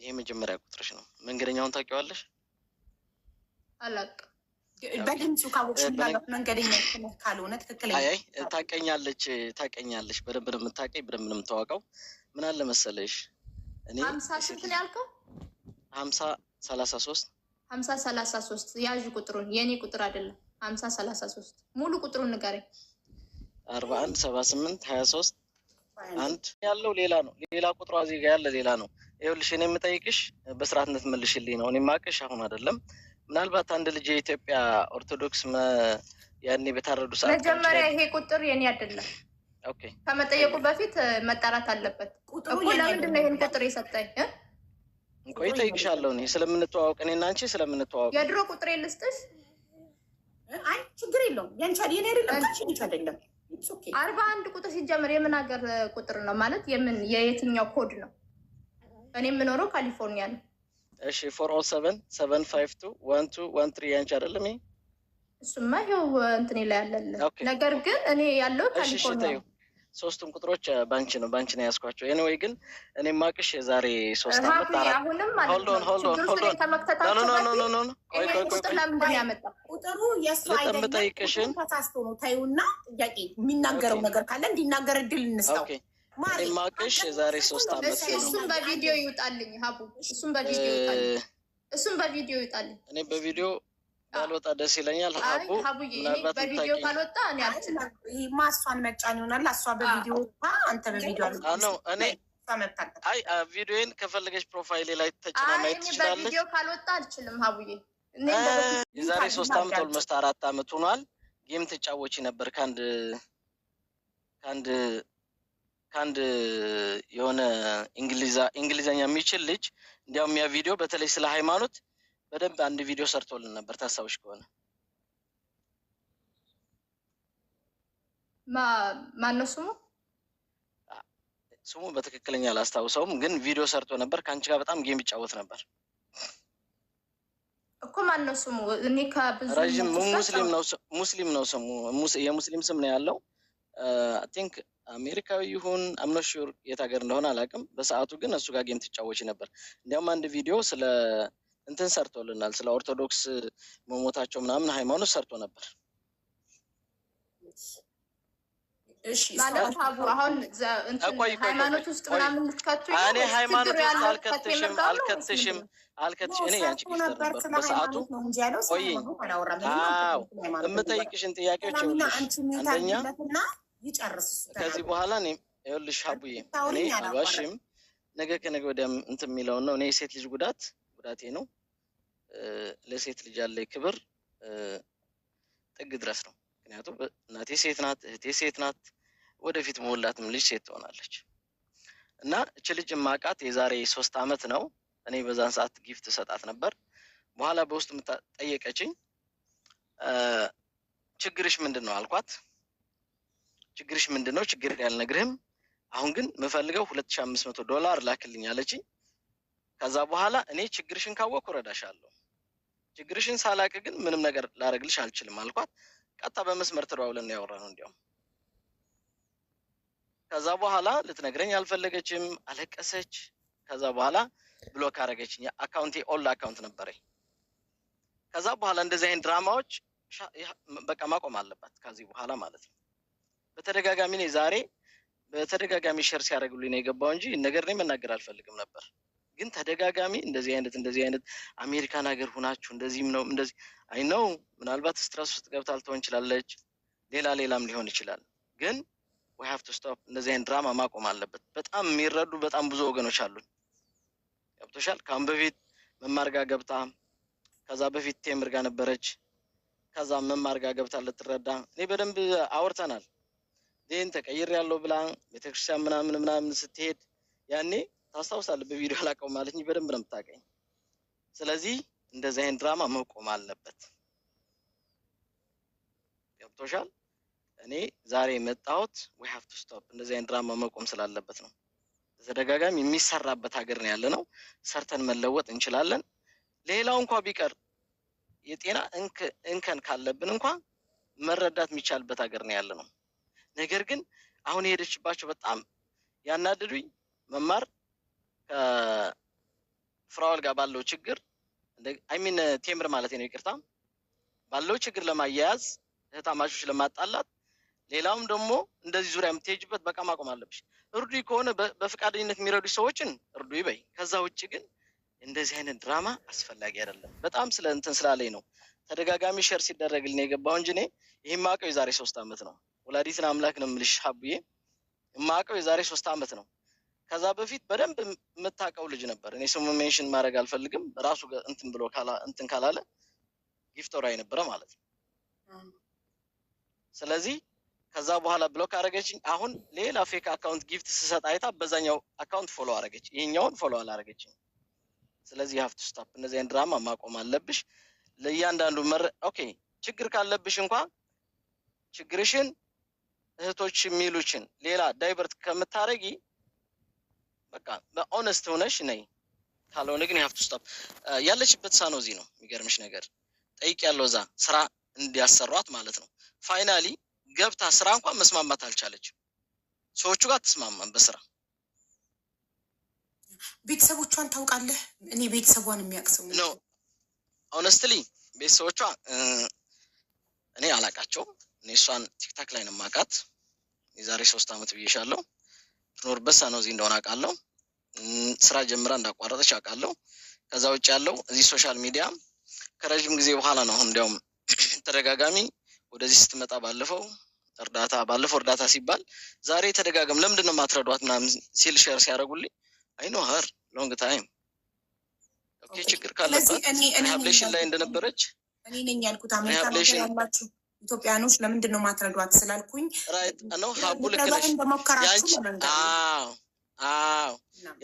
ይሄ መጀመሪያ ቁጥርሽ ነው። መንገደኛውን ታውቂዋለሽ? አላውቅም። በድምፁ ካወቅሽ መንገደኛ ካልሆነ ትክክለኛ አይ ታውቀኛለሽ። በደንብ ነው የምታውቀኝ፣ በደንብ ነው የምታወቀው። ምን አለ መሰለሽ እኔ 50 ስንት ነው ያልከው? 5033 5033 ያዥ ቁጥሩን፣ የኔ ቁጥር አይደለም። 5033 ሙሉ ቁጥሩን ንገረኝ። 41 78 23 አንድ ያለው ሌላ ነው። ሌላ ቁጥሯ እዚህ ጋር ያለ ሌላ ነው። ይኸውልሽ እኔ የምጠይቅሽ በስርዓት እንድትመልሽልኝ ነው። እኔ ማቅሽ አሁን አይደለም። ምናልባት አንድ ልጅ የኢትዮጵያ ኦርቶዶክስ ያኔ በታረዱ ሰዓት መጀመሪያ ይሄ ቁጥር የኔ አይደለም። ኦኬ ከመጠየቁ በፊት መጣራት አለበት እኮ። ለምንድን ነው ይሄን ቁጥር የሰጠኝ? ቆይ እጠይቅሻለሁ። እኔ ስለምንተዋወቅ እኔና አንቺ ስለምንተዋወቅ የድሮ ቁጥር ልስጥሽ? አይ ችግር የለውም። ያንቺ የኔ አይደለም፣ ታንቺ አይደለም። 41 ቁጥር ሲጀምር የምን ሀገር ቁጥር ነው ማለት? የየትኛው ኮድ ነው? እኔ የምኖረው ካሊፎርኒያ ነው። እሺ 407 752 1213 ያንቺ አይደለም? ይሄ እሱማ ይኸው እንትኔ ላይ ያለለ። ነገር ግን እኔ ያለው ካሊፎርኒያ ነው። ሶስቱም ቁጥሮች ባንቺ ነው ያስኳቸው። ኤኒዌይ ግን እኔ ማቅሽ የዛሬ 3 አመት አሁንም ማለት ነው ችግር ከመክተታቸው ቁጥር ለምንድን ነው ያመጣው? ቁጥሩ የእሱ አይደለም፣ ተሳስቶ ነው። ታዩና ጥያቄ የሚናገረው ነገር ካለ እንዲናገር እድል እንስጠው። እኔ ማቅሽ የዛሬ 3 አመት ነው። እሱም በቪዲዮ ይውጣልኝ ሀቡ፣ እሱም በቪዲዮ ይውጣልኝ። እኔ በቪዲዮ ባልወጣ ደስ ይለኛል። ሀቡዬ በቪዲዮ ካልወጣ እኔ አልችልም። ማሷን መጫን ይሆናል። እሷ በቪዲዮ አንተ በቪዲዮ ነው። እኔ አይ ቪዲዮን ከፈለገች ፕሮፋይሌ ላይ ተጭና ማየት ትችላለች። በቪዲዮ ካልወጣ አልችልም ሀቡዬ። የዛሬ 3 አመት ኦልሞስት 4 አመት ሆኗል። ጌም ትጫወቺ ነበር ከአንድ የሆነ እንግሊዘኛ የሚችል ልጅ። እንዲያውም ያ ቪዲዮ በተለይ ስለ ሃይማኖት በደንብ አንድ ቪዲዮ ሰርቶልን ነበር። ታስታውሽ ከሆነ ማነው ስሙ በትክክለኛ አላስታውሰውም፣ ግን ቪዲዮ ሰርቶ ነበር። ከአንቺ ጋር በጣም ጌም ይጫወት ነበር እኮ። ማነው ስሙ? እኔ ከብዙ ረጅም ሙስሊም ነው ስሙ። የሙስሊም ስም ነው ያለው። አይ ቲንክ አሜሪካዊ ይሁን አምኖ ሹር የት ሀገር እንደሆነ አላውቅም። በሰዓቱ ግን እሱ ጋር ጌም ትጫወች ነበር። እንዲያውም አንድ ቪዲዮ ስለ እንትን ሰርቶልናል፣ ስለ ኦርቶዶክስ መሞታቸው ምናምን ሃይማኖት ሰርቶ ነበር። እሺ ማለት አሁን ሃይማኖት ውስጥ ምናምን ልትከቱ እኔ ሃይማኖት ውስጥ አልከትሽም። እኔ ያንቺ ነበር በሰዓቱ። ቆይኝ፣ የምጠይቅሽን ጥያቄዎች አንደኛ ከዚህ በኋላ እኔ ይኸውልሽ ሀቡዬ፣ እኔ አልዋሽም። ነገ ከነገ ወዲያም እንትን የሚለውን ነው። እኔ የሴት ልጅ ጉዳቴ ነው። ለሴት ልጅ ያለ ክብር ጥግ ድረስ ነው። ምክንያቱም እናቴ ሴት ናት፣ እህቴ ሴት ናት፣ ወደፊት መወላትም ልጅ ሴት ትሆናለች። እና እች ልጅ ማቃት የዛሬ 3 አመት ነው። እኔ በዛን ሰዓት ጊፍት ሰጣት ነበር። በኋላ በውስጥ ጠየቀችኝ፣ ችግርሽ ምንድን ነው አልኳት። ችግርሽ ምንድን ነው? ችግር ያልነግርህም፣ አሁን ግን የምፈልገው $2500 ላክልኝ አለችኝ። ከዛ በኋላ እኔ ችግርሽን ካወቅኩ እረዳሻለሁ፣ ችግርሽን ሳላቅ ግን ምንም ነገር ላረግልሽ አልችልም አልኳት። ቀጣ በመስመር ተደዋውለን ያወራነው እንዲያውም። ከዛ በኋላ ልትነግረኝ አልፈለገችም፣ አለቀሰች። ከዛ በኋላ ብሎክ አረገችኝ። አካውንቴ ኦል አካውንት ነበረኝ። ከዛ በኋላ እንደዚህ አይነት ድራማዎች በቃ ማቆም አለባት ከዚህ በኋላ ማለት ነው። በተደጋጋሚ እኔ ዛሬ በተደጋጋሚ ሸር ሲያደርጉልኝ ነው የገባው እንጂ ነገር እኔ መናገር አልፈልግም ነበር። ግን ተደጋጋሚ እንደዚህ አይነት አሜሪካን ሀገር ሁናችሁ እንደዚህም ነው እንደዚህ አይ ነው። ምናልባት ስትረስ ውስጥ ገብታ ልትሆን ይችላለች። ሌላም ሊሆን ይችላል። ግን we have to stop እንደዚህ አይነት ድራማ ማቆም አለበት። በጣም የሚረዱ በጣም ብዙ ወገኖች አሉ። ገብቶሻል? ካሁን በፊት መማር ጋር ገብታ ከዛ በፊት ቴምር ጋር ነበረች። ከዛ መማር ጋር ገብታ ልትረዳ እኔ በደንብ አውርተናል። ዴን ተቀይር ያለው ብላ ቤተክርስቲያን ምናምን ስትሄድ ያኔ ታስታውሳለህ? በቪዲዮ አላቀው ማለት ነው በደንብ ነው የምታውቀኝ። ስለዚህ እንደዚህ አይነት ድራማ መቆም አለበት። ገብቶሻል? እኔ ዛሬ የመጣሁት we have to stop እንደዚህ አይነት ድራማ መቆም ስላለበት ነው። ተደጋጋሚ የሚሰራበት ሀገር ነው ያለነው። ሰርተን መለወጥ እንችላለን። ሌላው እንኳን ቢቀር የጤና እንከን ካለብን እንኳን መረዳት የሚቻልበት ሀገር ነው ያለነው። ነገር ግን አሁን የሄደችባቸው በጣም ያናደዱኝ መማር ከፍራውል ጋር ባለው ችግር ቴምር ማለት ነው ይቅርታ ባለው ችግር ለማያያዝ እህታማቾች ለማጣላት ሌላውም ደግሞ እንደዚህ ዙሪያ የምትሄጅበት በቃ ማቆም አለብሽ። እርዱ ከሆነ በፍቃደኝነት የሚረዱ ሰዎችን እርዱ ይበይ። ከዛ ውጭ ግን እንደዚህ አይነት ድራማ አስፈላጊ አይደለም። በጣም ስላለኝ ነው ተደጋጋሚ ሼር ሲደረግልኝ የገባው እንጂ እኔ ይሄን ማቀው የዛሬ 3 አመት ነው። ወላዲትን አምላክ ነው የምልሽ ሀቡዬ ማቀው የዛሬ 3 አመት ነው። ከዛ በፊት በደንብ የምታቀው ልጅ ነበር። እኔ ስሙ ሜንሽን ማድረግ አልፈልግም። ራሱ ብሎ ካላለ ጊፍቶራ የነበረ ማለት ነው። ስለዚህ ከዛ በኋላ ብሎክ አረገችኝ። አሁን ሌላ ፌክ አካውንት ጊፍት ስሰጥ አይታ በዛኛው አካውንት ፎሎ አረገች። ይሄኛውን ፎሎ አላረገችኝ። ስለዚህ you have to stop እንደዚህ አይነት ድራማ ማቆም አለብሽ። ለእያንዳንዱ ኦኬ ችግር ካለብሽ እንኳን ችግርሽን እህቶች የሚሉችን ሌላ ዳይቨርት ከምታረጊ በቃ በኦነስት ሆነሽ ነይ። ካልሆነ ግን you have to stop ያለችበት ሳኖዚ ነው። የሚገርምሽ ነገር ጠይቅ ያለው እዛ ስራ እንዲያሰሯት ማለት ነው። ፋይናሊ ገብታ ስራ እንኳን መስማማት አልቻለችም። ሰዎቹ ጋር ተስማማን በስራ። ቤተሰቦቿን ታውቃለህ? እኔ ቤተሰቧን የሚያቅሰው ነው ሆነስትሊ ቤተሰቦቿ እኔ አላቃቸውም። እኔ እሷን ቲክታክ ላይ ነው የማውቃት። የዛሬ 3 አመት ብዬሻለሁ። ትኖርበት ሳኖዚ እንደሆነ አውቃለሁ። ስራ ጀምራ እንዳቋረጠች አውቃለሁ። ከዛ ውጭ ያለው እዚህ ሶሻል ሚዲያ ከረጅም ጊዜ በኋላ ነው። አሁን እንዲያውም ተደጋጋሚ ወደዚህ ስትመጣ ባለፈው እርዳታ ሲባል ዛሬ ተደጋጋም ለምንድነው ማትረዷት ምናምን ሲል ሼር ሲያደርጉልኝ አይ ኖ ሀር ሎንግ ታይም ኦኬ ችግር ካለባት ሪሃብሊቴሽን ላይ እንደነበረች እኔ ነኝ ያልኩት። አሜሪካ ያላችሁ ኢትዮጵያኖች ለምንድነው ማትረዷት ስላልኩኝ ራይት ነው ሀቡ ልክ ነሽ።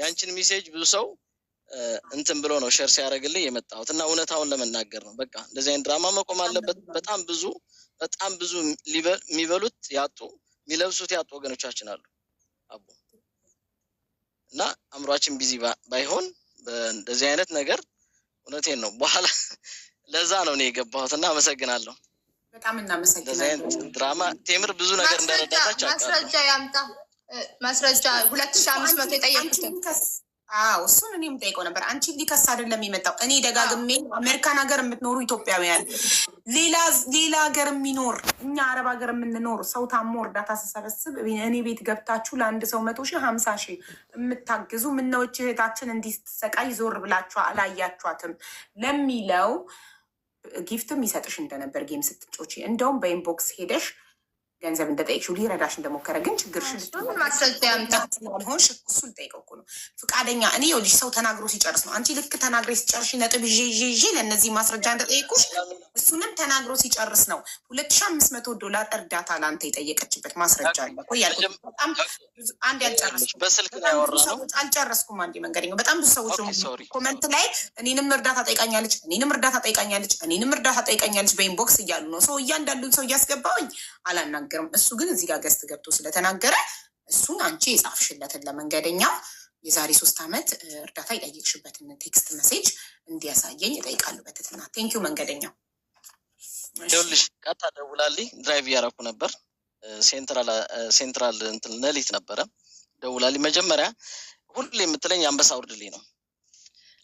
ያንቺን ሜሴጅ ብዙ ሰው ብሎ ነው ሼር ሲያደርግልኝ የመጣሁት እና እውነታውን ለመናገር ነው። በቃ እንደዚህ አይነት ድራማ መቆም አለበት። በጣም ብዙ የሚበሉት ያጡ የሚለብሱት ያጡ ወገኖቻችን አሉ አቡ እና አምሯችን ቢዚ ባይሆን በእንደዚህ አይነት ነገር እውነቴን ነው። በኋላ ለዛ ነው እኔ የገባሁት እና አመሰግናለሁ። በጣም እናመሰግናለን። ድራማ ቴምር ብዙ ነገር እንደረዳታች ማስረጃ ያምጣ። ማስረጃ 2500 የጠየቁትን እሱን እኔም ጠይቀው ነበር። አንቺ ሊከስ አይደለም የመጣው። እኔ ደጋግሜ አሜሪካን ሀገር የምትኖሩ ኢትዮጵያውያን፣ ሌላ ሀገር የሚኖር እኛ አረብ ሀገር የምንኖር ሰው ታሞ እርዳታ ስሰበስብ እኔ ቤት ገብታችሁ ለአንድ ሰው 100,000 50,000 የምታግዙ ምነዎች እህታችን እንዲሰቃይ ዞር ብላችሁ አላያችኋትም ለሚለው ጊፍትም ይሰጥሽ እንደነበር ጌም ስትጮቺ እንደውም በኢንቦክስ ሄደሽ ገንዘብ እንደጠየቅሽው ሊረዳሽ እንደሞከረ ግን ችግርሽን ስላልሆንሽ እሱ ልጠይቀው እኮ ነው ፍቃደኛ። እኔ ይኸውልሽ ሰው ተናግሮ ሲጨርስ ነው። አንቺ ልክ ተናግሬ ሲጨርሽ ነጥብ ይዤ ለእነዚህ ማስረጃ እንደጠየቁሽ እሱንም ተናግሮ ሲጨርስ ነው $2,500 እርዳታ ለአንተ የጠየቀችበት ማስረጃ አለ እኮ ያልኩት። በጣም አንድ አልጨረስኩም። አንዴ መንገድ ነው። በጣም ብዙ ሰዎች ኮመንት ላይ እኔንም እርዳታ ጠይቃኛለች በኢንቦክስ እያሉ ነው። ሰው እያንዳንዱን ሰው እያስገባውኝ አላናገርም። እሱ ግን እዚህ ጋር ገዝት ገብቶ ስለተናገረ እሱን አንቺ የጻፍሽለትን ለመንገደኛ የዛሬ 3 አመት እርዳታ የጠየቅሽበትን ቴክስት መሴጅ እንዲያሳየኝ እጠይቃለሁ በትህትና። ቴንኪው መንገደኛው። ይኸውልሽ ቀጣ ደውላልኝ ድራይቭ እያደረኩ ነበር። ሴንትራል ነሊት ነበረ። ደውላልኝ መጀመሪያ ሁሌ የምትለኝ አንበሳ አውርድልኝ ነው።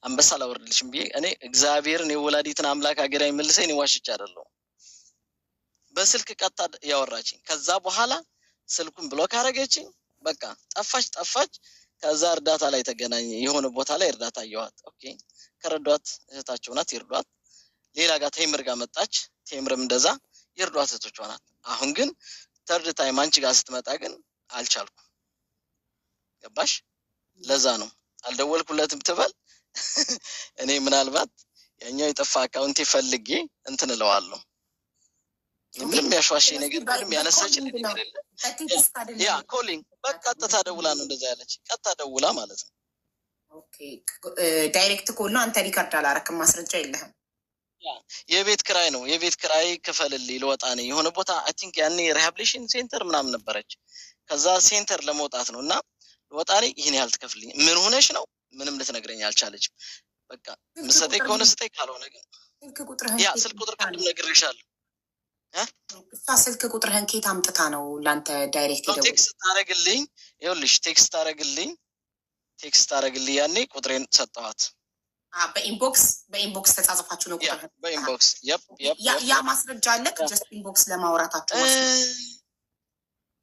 አንበሳ ላወርድልሽም ብዬ እኔ እግዚአብሔርን የወላዲትን አምላክ ሀገር አይመልሰኝ እኔ ዋሽቼ አይደለሁም። በስልክ ቀጣ ያወራችኝ። ከዛ በኋላ ስልኩን ብሎክ አረገችኝ። በቃ ጠፋች። ከዛ እርዳታ ላይ ተገናኘ። የሆነ ቦታ ላይ እርዳታ አየኋት። ኦኬ ከረዷት እህታቸው ናት፣ ይርዷት። ሌላ ጋር ቴምር ጋር መጣች። ቴምርም እንደዛ ይርዷት እህቶቿ ናት። አሁን ግን ተርድ ታይም አንቺ ጋር ስትመጣ ግን አልቻልኩም። ገባሽ? ለዛ ነው አልደወልኩለትም ትበል። እኔ ምናልባት ያኛው የጠፋ አካውንቴ ፈልጌ እንትን እለዋለሁ። ምንም ያሸዋሸኝ ነገር ምንም ያነሳች ነገር የለም። ያ ኮሊንግ በቀጥታ ደውላ ነው እንደዛ ያለች። ቀጥታ ደውላ ማለት ነው። ኦኬ ዳይሬክት ኮል ነው። አንተ ሪካርድ አላረክም፣ ማስረጃ የለህም። የቤት ክራይ ነው። የቤት ክራይ ክፈልልኝ ልወጣ ነው የሆነ ቦታ አይ ቲንክ ያኔ ሪሃብሊቴሽን ሴንተር ምናምን ነበረች። ከዛ ሴንተር ለመውጣት ነው እና ልወጣ ነኝ። ይህን ያህል ትከፍልኝ። ምን ሆነሽ ነው? ምንም ልትነግረኝ አልቻለችም። በቃ ምሰጠኝ ከሆነ ስጠኝ፣ ካልሆነ ግን ያ ስልክ ቁጥር ቅድም ነግሬሻለሁ። እሷ ስልክ ቁጥርህን ኬት አምጥታ ነው ለአንተ ዳይሬክት ሄደው ቴክስት ታደርግልኝ? ይኸውልሽ ቴክስት ታደርግልኝ ያኔ ቁጥሬን ሰጠኋት። በኢንቦክስ ተጻጽፋችሁ ነው ቁጥር? በኢንቦክስ ያ ማስረጃ አለ። ጀስት ኢንቦክስ ለማውራታችሁ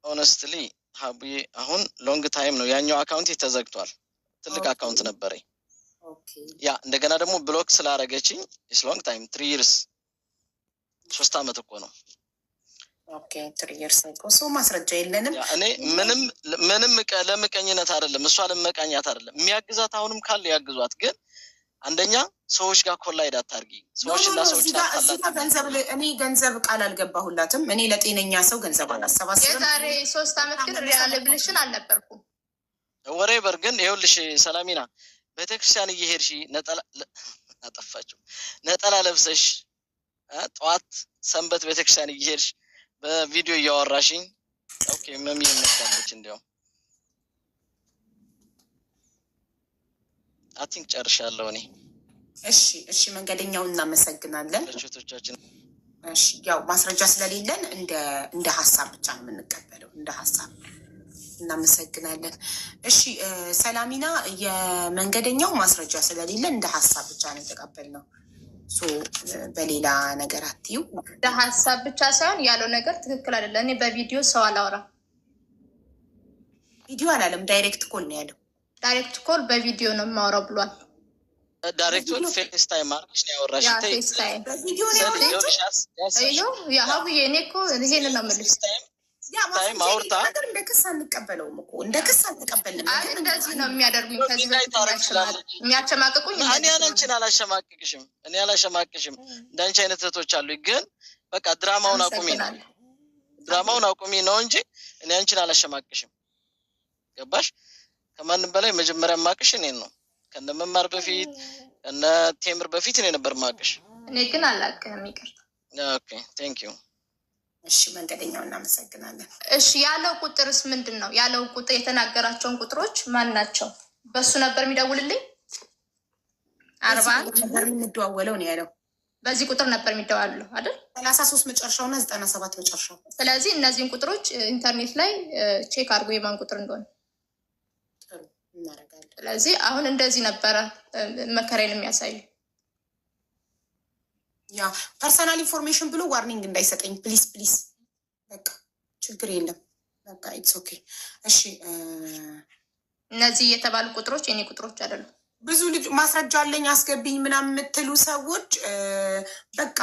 ሆነስትሊ ሀቡዬ አሁን ሎንግ ታይም ነው ያኛው አካውንት ተዘግቷል። ትልቅ አካውንት ነበረኝ። ያ እንደገና ደግሞ ብሎክ ስላረገችኝ ኢስ ሎንግ ታይም 3 years 3 ዓመት እኮ ነው። ኦኬ 3 years እኮ ሰው ማስረጃ የለንም። እኔ ምንም ለምቀኝነት አይደለም፣ እሷ ለመቀኛት አይደለም። የሚያግዛት አሁንም ካለ ያግዟት። ግን አንደኛ ሰዎች ጋር ኮላይድ አታርጊ። ሰዎችና ሰዎች እኔ ገንዘብ ቃል አልገባሁላትም። እኔ ለጤነኛ ሰው ገንዘብ አላሰባስብም። የዛሬ 3 ዓመት ግን ሪሃብሊቴሽን አልነበርኩም። ወሬበር ግን ይኸውልሽ ሰላሚና ቤተክርስቲያን እየሄድሽ ነጠላ ለብሰሽ ጠዋት ሰንበት ቤተክርስቲያን እየሄድሽ በቪዲዮ እያወራሽኝ ኦኬ መሚ የምትባለች እንዲያው አይ ቲንክ ጨርሻለሁ እኔ። እሺ መንገደኛውን እናመሰግናለን። እሺ ያው ማስረጃ ስለሌለን እንደ ሀሳብ ብቻ ነው የምንቀበለው፣ እንደ ሀሳብ እናመሰግናለን። እሺ ሰላሚና የመንገደኛው ማስረጃ ስለሌለን እንደ ሀሳብ ብቻ ነው የተቀበልነው። በሌላ ነገር አትዩ። እንደ ሀሳብ ብቻ ሳይሆን ያለው ነገር ትክክል አይደለም። እኔ በቪዲዮ ሰው አላወራም። ቪዲዮ አላለም፣ ዳይሬክት ኮል ነው ያለው። ዳይሬክት ኮል በቪዲዮ ነው የማወራው ብሏል። ዳይሬክት ኮል ፌስ ታይም አርግሽ ነው ያወራሽ። በቪዲዮ ነው ያወራሽ። ሀቡዬ እኔ እኮ ይሄንን ነው የምልሽ። ታይም አውርታ እንደ ክስ አንቀበለውም እኮ እንደ ክስ አንቀበልም። እንደዚህ ነው የሚያደርጉኝ። ከዚህ የሚያሸማቅቁኝ እኔ አንቺን አላሸማቅቅሽም። እንዳንቺ አይነት እህቶች አሉ። ግን በቃ ድራማውን አቁሚ ነው እንጂ እኔ አንቺን አላሸማቅሽም። ገባሽ? ከማንም በላይ መጀመሪያ ማቅሽ እኔን ነው። ከነ መማር በፊት ከነ ቴምር በፊት እኔ ነበር ማቅሽ። እኔ ግን አላውቅህም። ይቅርታ። ኦኬ ቴንክ ዩ። እሺ መንገደኛው እናመሰግናለን። እሺ ያለው ቁጥርስ ምንድን ነው? ያለው ቁጥር የተናገራቸውን ቁጥሮች ማን ናቸው? በሱ ነበር የሚደውልልኝ 41 ነበር የምንደዋወለው ነው ያለው። በዚህ ቁጥር ነበር የሚደዋወለው አይደል? 33 መጨረሻውና 97 መጨረሻው። ስለዚህ እነዚህን ቁጥሮች ኢንተርኔት ላይ ቼክ አድርጎ የማን ቁጥር እንደሆነ እናደርጋለን። ስለዚህ አሁን እንደዚህ ነበረ መከራዬን የሚያሳዩ። ያ ፐርሰናል ኢንፎርሜሽን ብሎ ዋርኒንግ እንዳይሰጠኝ ፕሊስ። በቃ ችግር የለም በቃ ኢትስ ኦኬ። እሺ እነዚህ የተባሉ ቁጥሮች የኔ ቁጥሮች አይደሉም። ብዙ ልጅ ማስረጃ አለኝ አስገብኝ ምናምን የምትሉ ሰዎች በቃ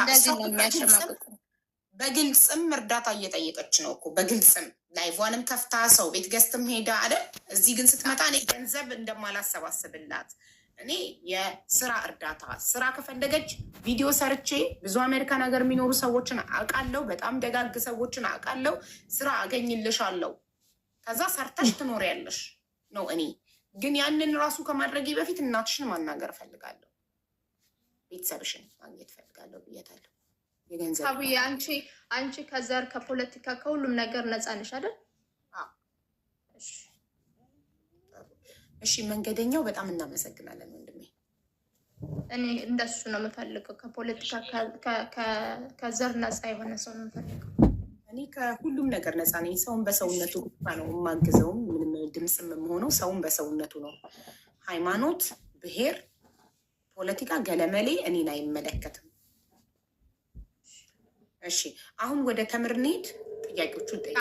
በግልጽም እርዳታ እየጠየቀች ነው እኮ በግልጽም ላይቭዋንም ከፍታ ሰው ቤት ገዝትም ሄዳ አይደል። እዚህ ግን ስትመጣ እኔ ገንዘብ እንደማላሰባስብላት እኔ የስራ እርዳታ ስራ ከፈለገች ቪዲዮ ሰርቼ ብዙ አሜሪካን ሀገር የሚኖሩ ሰዎችን አውቃለሁ። በጣም ደጋግ ሰዎችን አውቃለሁ። ስራ አገኝልሻለሁ፣ ከዛ ሰርተሽ ትኖሪያለሽ ነው። እኔ ግን ያንን ራሱ ከማድረጌ በፊት እናትሽን ማናገር እፈልጋለሁ፣ ቤተሰብሽን ማግኘት እፈልጋለሁ ብያታለሁ። የገንዘብ አንቺ ከዘር ከፖለቲካ ከሁሉም ነገር ነፃ ነሽ አይደል? እሺ መንገደኛው በጣም እናመሰግናለን ወንድሜ። እኔ እንደሱ ነው የምፈልገው። ከፖለቲካ ከዘር ነፃ የሆነ ሰው ነው የምፈልገው። እኔ ከሁሉም ነገር ነፃ ነኝ። ሰውን በሰውነቱ ነው የማግዘውም ምንም ድምፅም የምሆነው ሰውን በሰውነቱ ነው። ሃይማኖት፣ ብሔር፣ ፖለቲካ ገለመሌ እኔን አይመለከትም። እሺ አሁን ወደ ተምር እንሂድ። ጥያቄዎቹ ጠይቅ።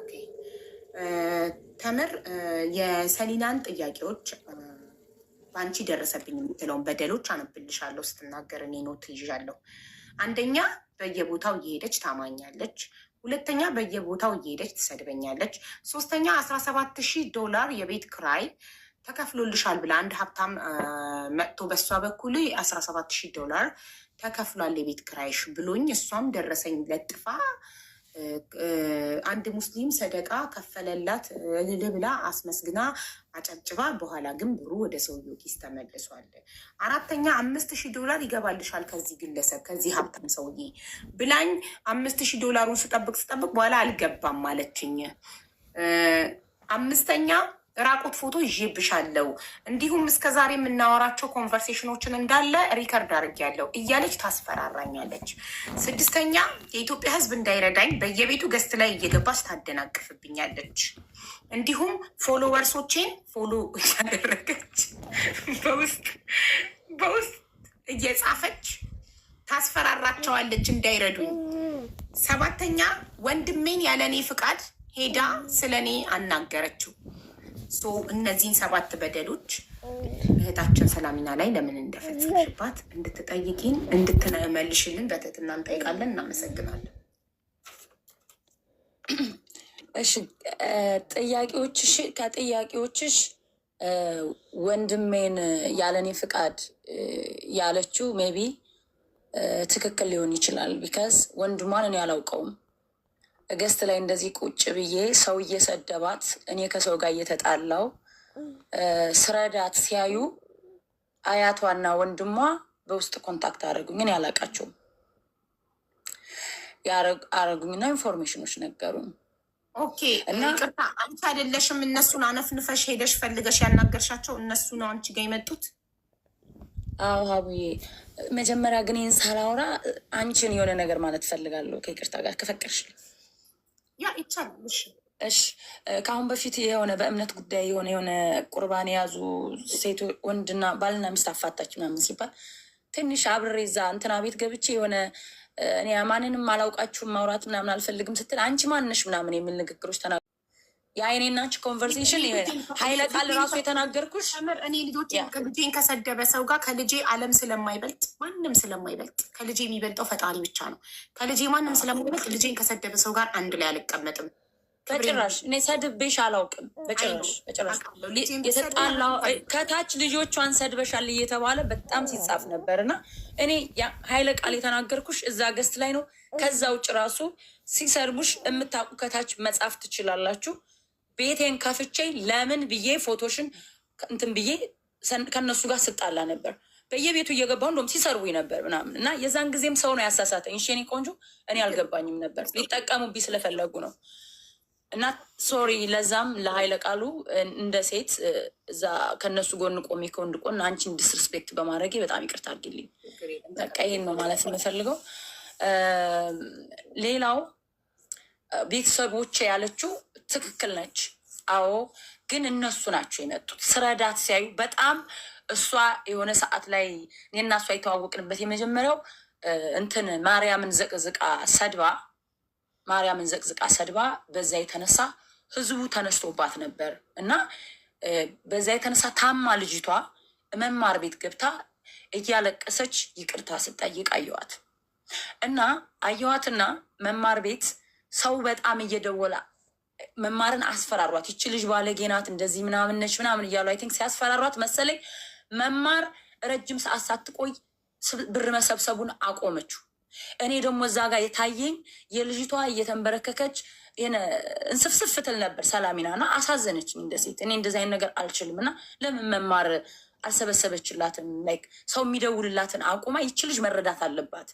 ኦኬ ተምር የሰሊናን ጥያቄዎች በአንቺ ደረሰብኝ የምትለውን በደሎች አነብልሻለሁ። ስትናገር እኔ ኖት ይዣለሁ። አንደኛ በየቦታው እየሄደች ታማኛለች፣ ሁለተኛ በየቦታው እየሄደች ትሰድበኛለች፣ ሶስተኛ $17,000 የቤት ክራይ ተከፍሎልሻል ብላ አንድ ሀብታም መጥቶ በእሷ በኩል $17,000 ተከፍሏል የቤት ክራይሽ ብሎኝ እሷም ደረሰኝ ለጥፋ አንድ ሙስሊም ሰደቃ ከፈለላት ብላ አስመስግና አጨብጭባ፣ በኋላ ግን ብሩ ወደ ሰውየው ኪስ ተመልሷል። አራተኛ $5,000 ይገባልሻል ከዚህ ግለሰብ ከዚህ ሀብታም ሰውዬ ብላኝ $5,000 ስጠብቅ በኋላ አልገባም ማለችኝ። አምስተኛ ራቁት ፎቶ ይዤብሻለሁ እንዲሁም እስከዛሬ የምናወራቸው ኮንቨርሴሽኖችን እንዳለ ሪከርድ አድርጌያለሁ እያለች ታስፈራራኛለች። ስድስተኛ የኢትዮጵያ ሕዝብ እንዳይረዳኝ በየቤቱ ገስት ላይ እየገባች ታደናቅፍብኛለች። እንዲሁም ፎሎወርሶቼን ፎሎ እያደረገች በውስጥ እየጻፈች ታስፈራራቸዋለች እንዳይረዱኝ። ሰባተኛ ወንድሜን ያለኔ ፍቃድ ሄዳ ስለኔ አናገረችው። እነዚህን 7 በደሎች እህታችን ሰላሚና ላይ ለምን እንደፈጸምሽባት እንድትጠይቂን እንድትመልሽልን በትህትና እንጠይቃለን። እናመሰግናለን። እሺ ከጥያቄዎችሽ ወንድሜን ያለኔ ፍቃድ ያለችው ሜቢ ትክክል ሊሆን ይችላል። ቢካዝ ወንድሟን እኔ አላውቀውም። ገስት ላይ እንደዚህ ቁጭ ብዬ ሰው እየሰደባት እኔ ከሰው ጋር እየተጣላው ስረዳት ሲያዩ አያቷና ወንድሟ በውስጥ ኮንታክት አደረጉኝ። እኔ አላውቃቸውም። አረጉኝና ኢንፎርሜሽኖች ነገሩኝ። ኦኬ እና ቅርታ አንቺ አይደለሽም እነሱን አነፍንፈሽ ሄደሽ ፈልገሽ ያናገርሻቸው? እነሱ ነው አንቺ ጋር የመጡት? አዎ ሀቡዬ፣ መጀመሪያ ግን ይህን ሳላወራ አንቺን የሆነ ነገር ማለት እፈልጋለሁ ከይቅርታ ጋር ከፈቀድሽልኝ። ያ ይቻላል። እሺ ከአሁን በፊት የሆነ በእምነት ጉዳይ የሆነ ቁርባን የያዙ ሴቶ ወንድና ባልና ሚስት አፋታች ምናምን ሲባል ትንሽ አብሬ እዛ እንትና ቤት ገብቼ የሆነ እኔ ማንንም አላውቃችሁም ማውራት ምናምን አልፈልግም ስትል አንቺ ማንሽ ምናምን የሚል ንግግሮች ተናገሩ። የአይኔና አንቺ ኮንቨርሴሽን ሀይለ ቃል ራሱ የተናገርኩሽ እኔ ልጄን ከሰደበ ሰው ጋር ከልጄ ዓለም ስለማይበልጥ ማንም ስለማይበልጥ ከልጄ የሚበልጠው ፈጣሪ ብቻ ነው። ከልጄ ማንም ስለማይበልጥ ልጄን ከሰደበ ሰው ጋር አንድ ላይ አልቀመጥም በጭራሽ። እኔ ሰድቤሽ አላውቅም በጭራሽ። የተጣላው ከታች ልጆቿን ሰድበሻል እየተባለ በጣም ሲጻፍ ነበር እና እኔ ሀይለ ቃል የተናገርኩሽ እዛ ገስት ላይ ነው። ከዛ ውጭ ራሱ ሲሰርቡሽ የምታውቁ ከታች መጻፍ ትችላላችሁ። ቤቴን ከፍቼ ለምን ብዬ ፎቶሽን እንትን ብዬ ከነሱ ጋር ስጣላ ነበር። በየቤቱ እየገባሁ እንደውም ሲሰርቡኝ ነበር ምናምን እና የዛን ጊዜም ሰው ነው ያሳሳተኝ። እሺ የኔ ቆንጆ እኔ አልገባኝም ነበር። ሊጠቀሙብኝ ስለፈለጉ ነው። እና ሶሪ ለዛም ለሀይለ ቃሉ እንደ ሴት እዛ ከነሱ ጎን ቆሜ ከወንድ ቆን አንቺን ዲስሪስፔክት በማድረጌ በጣም ይቅርታ አድርጊልኝ። በቃ ይሄን ነው ማለት የምፈልገው። ሌላው ቤተሰቦቼ ያለችው ትክክል ነች። አዎ ግን እነሱ ናቸው የመጡት ስረዳት ሲያዩ በጣም እሷ የሆነ ሰዓት ላይ እኔና እሷ የተዋወቅንበት የመጀመሪያው እንትን ማርያምን ዘቅዝቃ ሰድባ በዛ የተነሳ ህዝቡ ተነስቶባት ነበር እና በዛ የተነሳ ታማ ልጅቷ መማር ቤት ገብታ እያለቀሰች ይቅርታ ስጠይቅ አየዋት እና አየዋትና መማር ቤት ሰው በጣም እየደወላ መማርን አስፈራሯት። ይቺ ልጅ ባለጌ ናት እንደዚህ ምናምን ነች ምናምን እያሉ አይ ቲንክ ሲያስፈራሯት መሰለኝ መማር ረጅም ሰዓት ሳትቆይ ብር መሰብሰቡን አቆመችው። እኔ ደግሞ እዛ ጋር የታየኝ የልጅቷ እየተንበረከከች እንስፍስፍ ትል ነበር ሰላሚና እና አሳዘነችኝ እንደ ሴት። እኔ እንደዚህ አይነት ነገር አልችልም እና ለምን መማር አልሰበሰበችላትም? ላይክ ሰው የሚደውልላትን አቁማ ይቺ ልጅ መረዳት አለባት።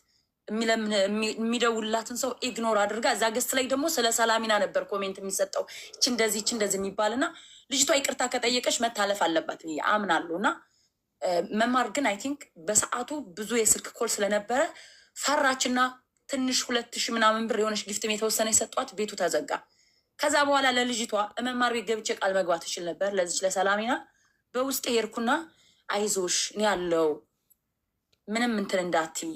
የሚደውልላትን ሰው ኢግኖር አድርጋ እዛ ገስት ላይ ደግሞ ስለ ሰላሚና ነበር ኮሜንት የሚሰጠው ይች እንደዚህ የሚባል እና ልጅቷ ይቅርታ ከጠየቀች መታለፍ አለባት ብዬ አምናለሁ። እና መማር ግን አይ ቲንክ በሰዓቱ ብዙ የስልክ ኮል ስለነበረ ፈራችና ትንሽ 2,000 ምናምን ብር የሆነች ጊፍትም የተወሰነ የሰጧት ቤቱ ተዘጋ። ከዛ በኋላ ለልጅቷ መማር ቤት ገብቼ ቃል መግባት እችል ነበር ለዚች ለሰላሚና በውስጥ ሄድኩና አይዞሽ እኔ ያለው ምንም እንትን እንዳትይ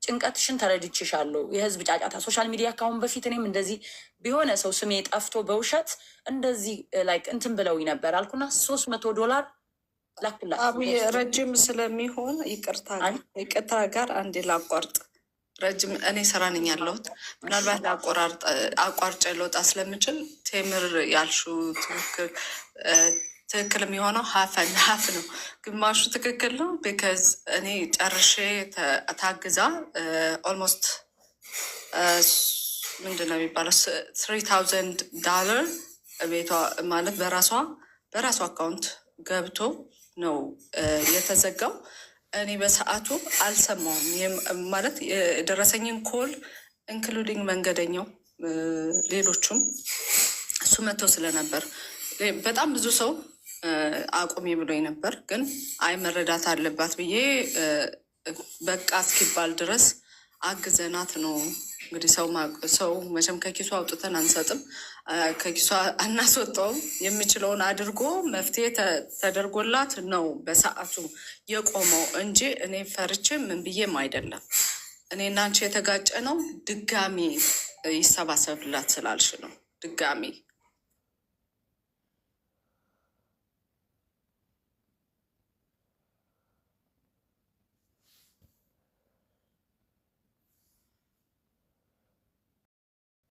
ጭንቀትሽን ተረድቼሻለሁ። የህዝብ ጫጫታ ሶሻል ሚዲያ ካሁን በፊት እኔም እንደዚህ ቢሆነ ሰው ስሜ ጠፍቶ በውሸት እንደዚህ ላይክ እንትን ብለው ነበር አልኩና $300 ላኩላት። ረጅም ስለሚሆን ይቅርታ ጋር አንድ ላቋርጥ። ረጅም እኔ ስራ ነኝ ያለሁት። ምናልባት አቋርጬ ልወጣ ስለምችል ቴምር ያልሹ ትክክል የሚሆነው ሀፍ ነው፣ ግማሹ ትክክል ነው። ቢካዝ እኔ ጨርሼ ታግዛ ኦልሞስት ምንድን ነው የሚባለው $3,000 ቤቷ ማለት በራሷ አካውንት ገብቶ ነው የተዘጋው። እኔ በሰዓቱ አልሰማውም ማለት የደረሰኝን ኮል ኢንክሉዲንግ መንገደኛው ሌሎቹም እሱ መጥተው ስለነበር በጣም ብዙ ሰው አቁሚ ብሎኝ ነበር። ግን አይ መረዳት አለባት ብዬ በቃ እስኪባል ድረስ አግዘናት ነው እንግዲህ ሰው መቼም ከኪሱ አውጥተን አንሰጥም፣ ከኪሱ አናስወጣውም። የሚችለውን አድርጎ መፍትሄ ተደርጎላት ነው በሰዓቱ የቆመው እንጂ እኔ ፈርቼ ምን ብዬም አይደለም። እኔ እና አንቺ የተጋጨ ነው ድጋሚ ይሰባሰብላት ስላልሽ ነው። ድጋሚ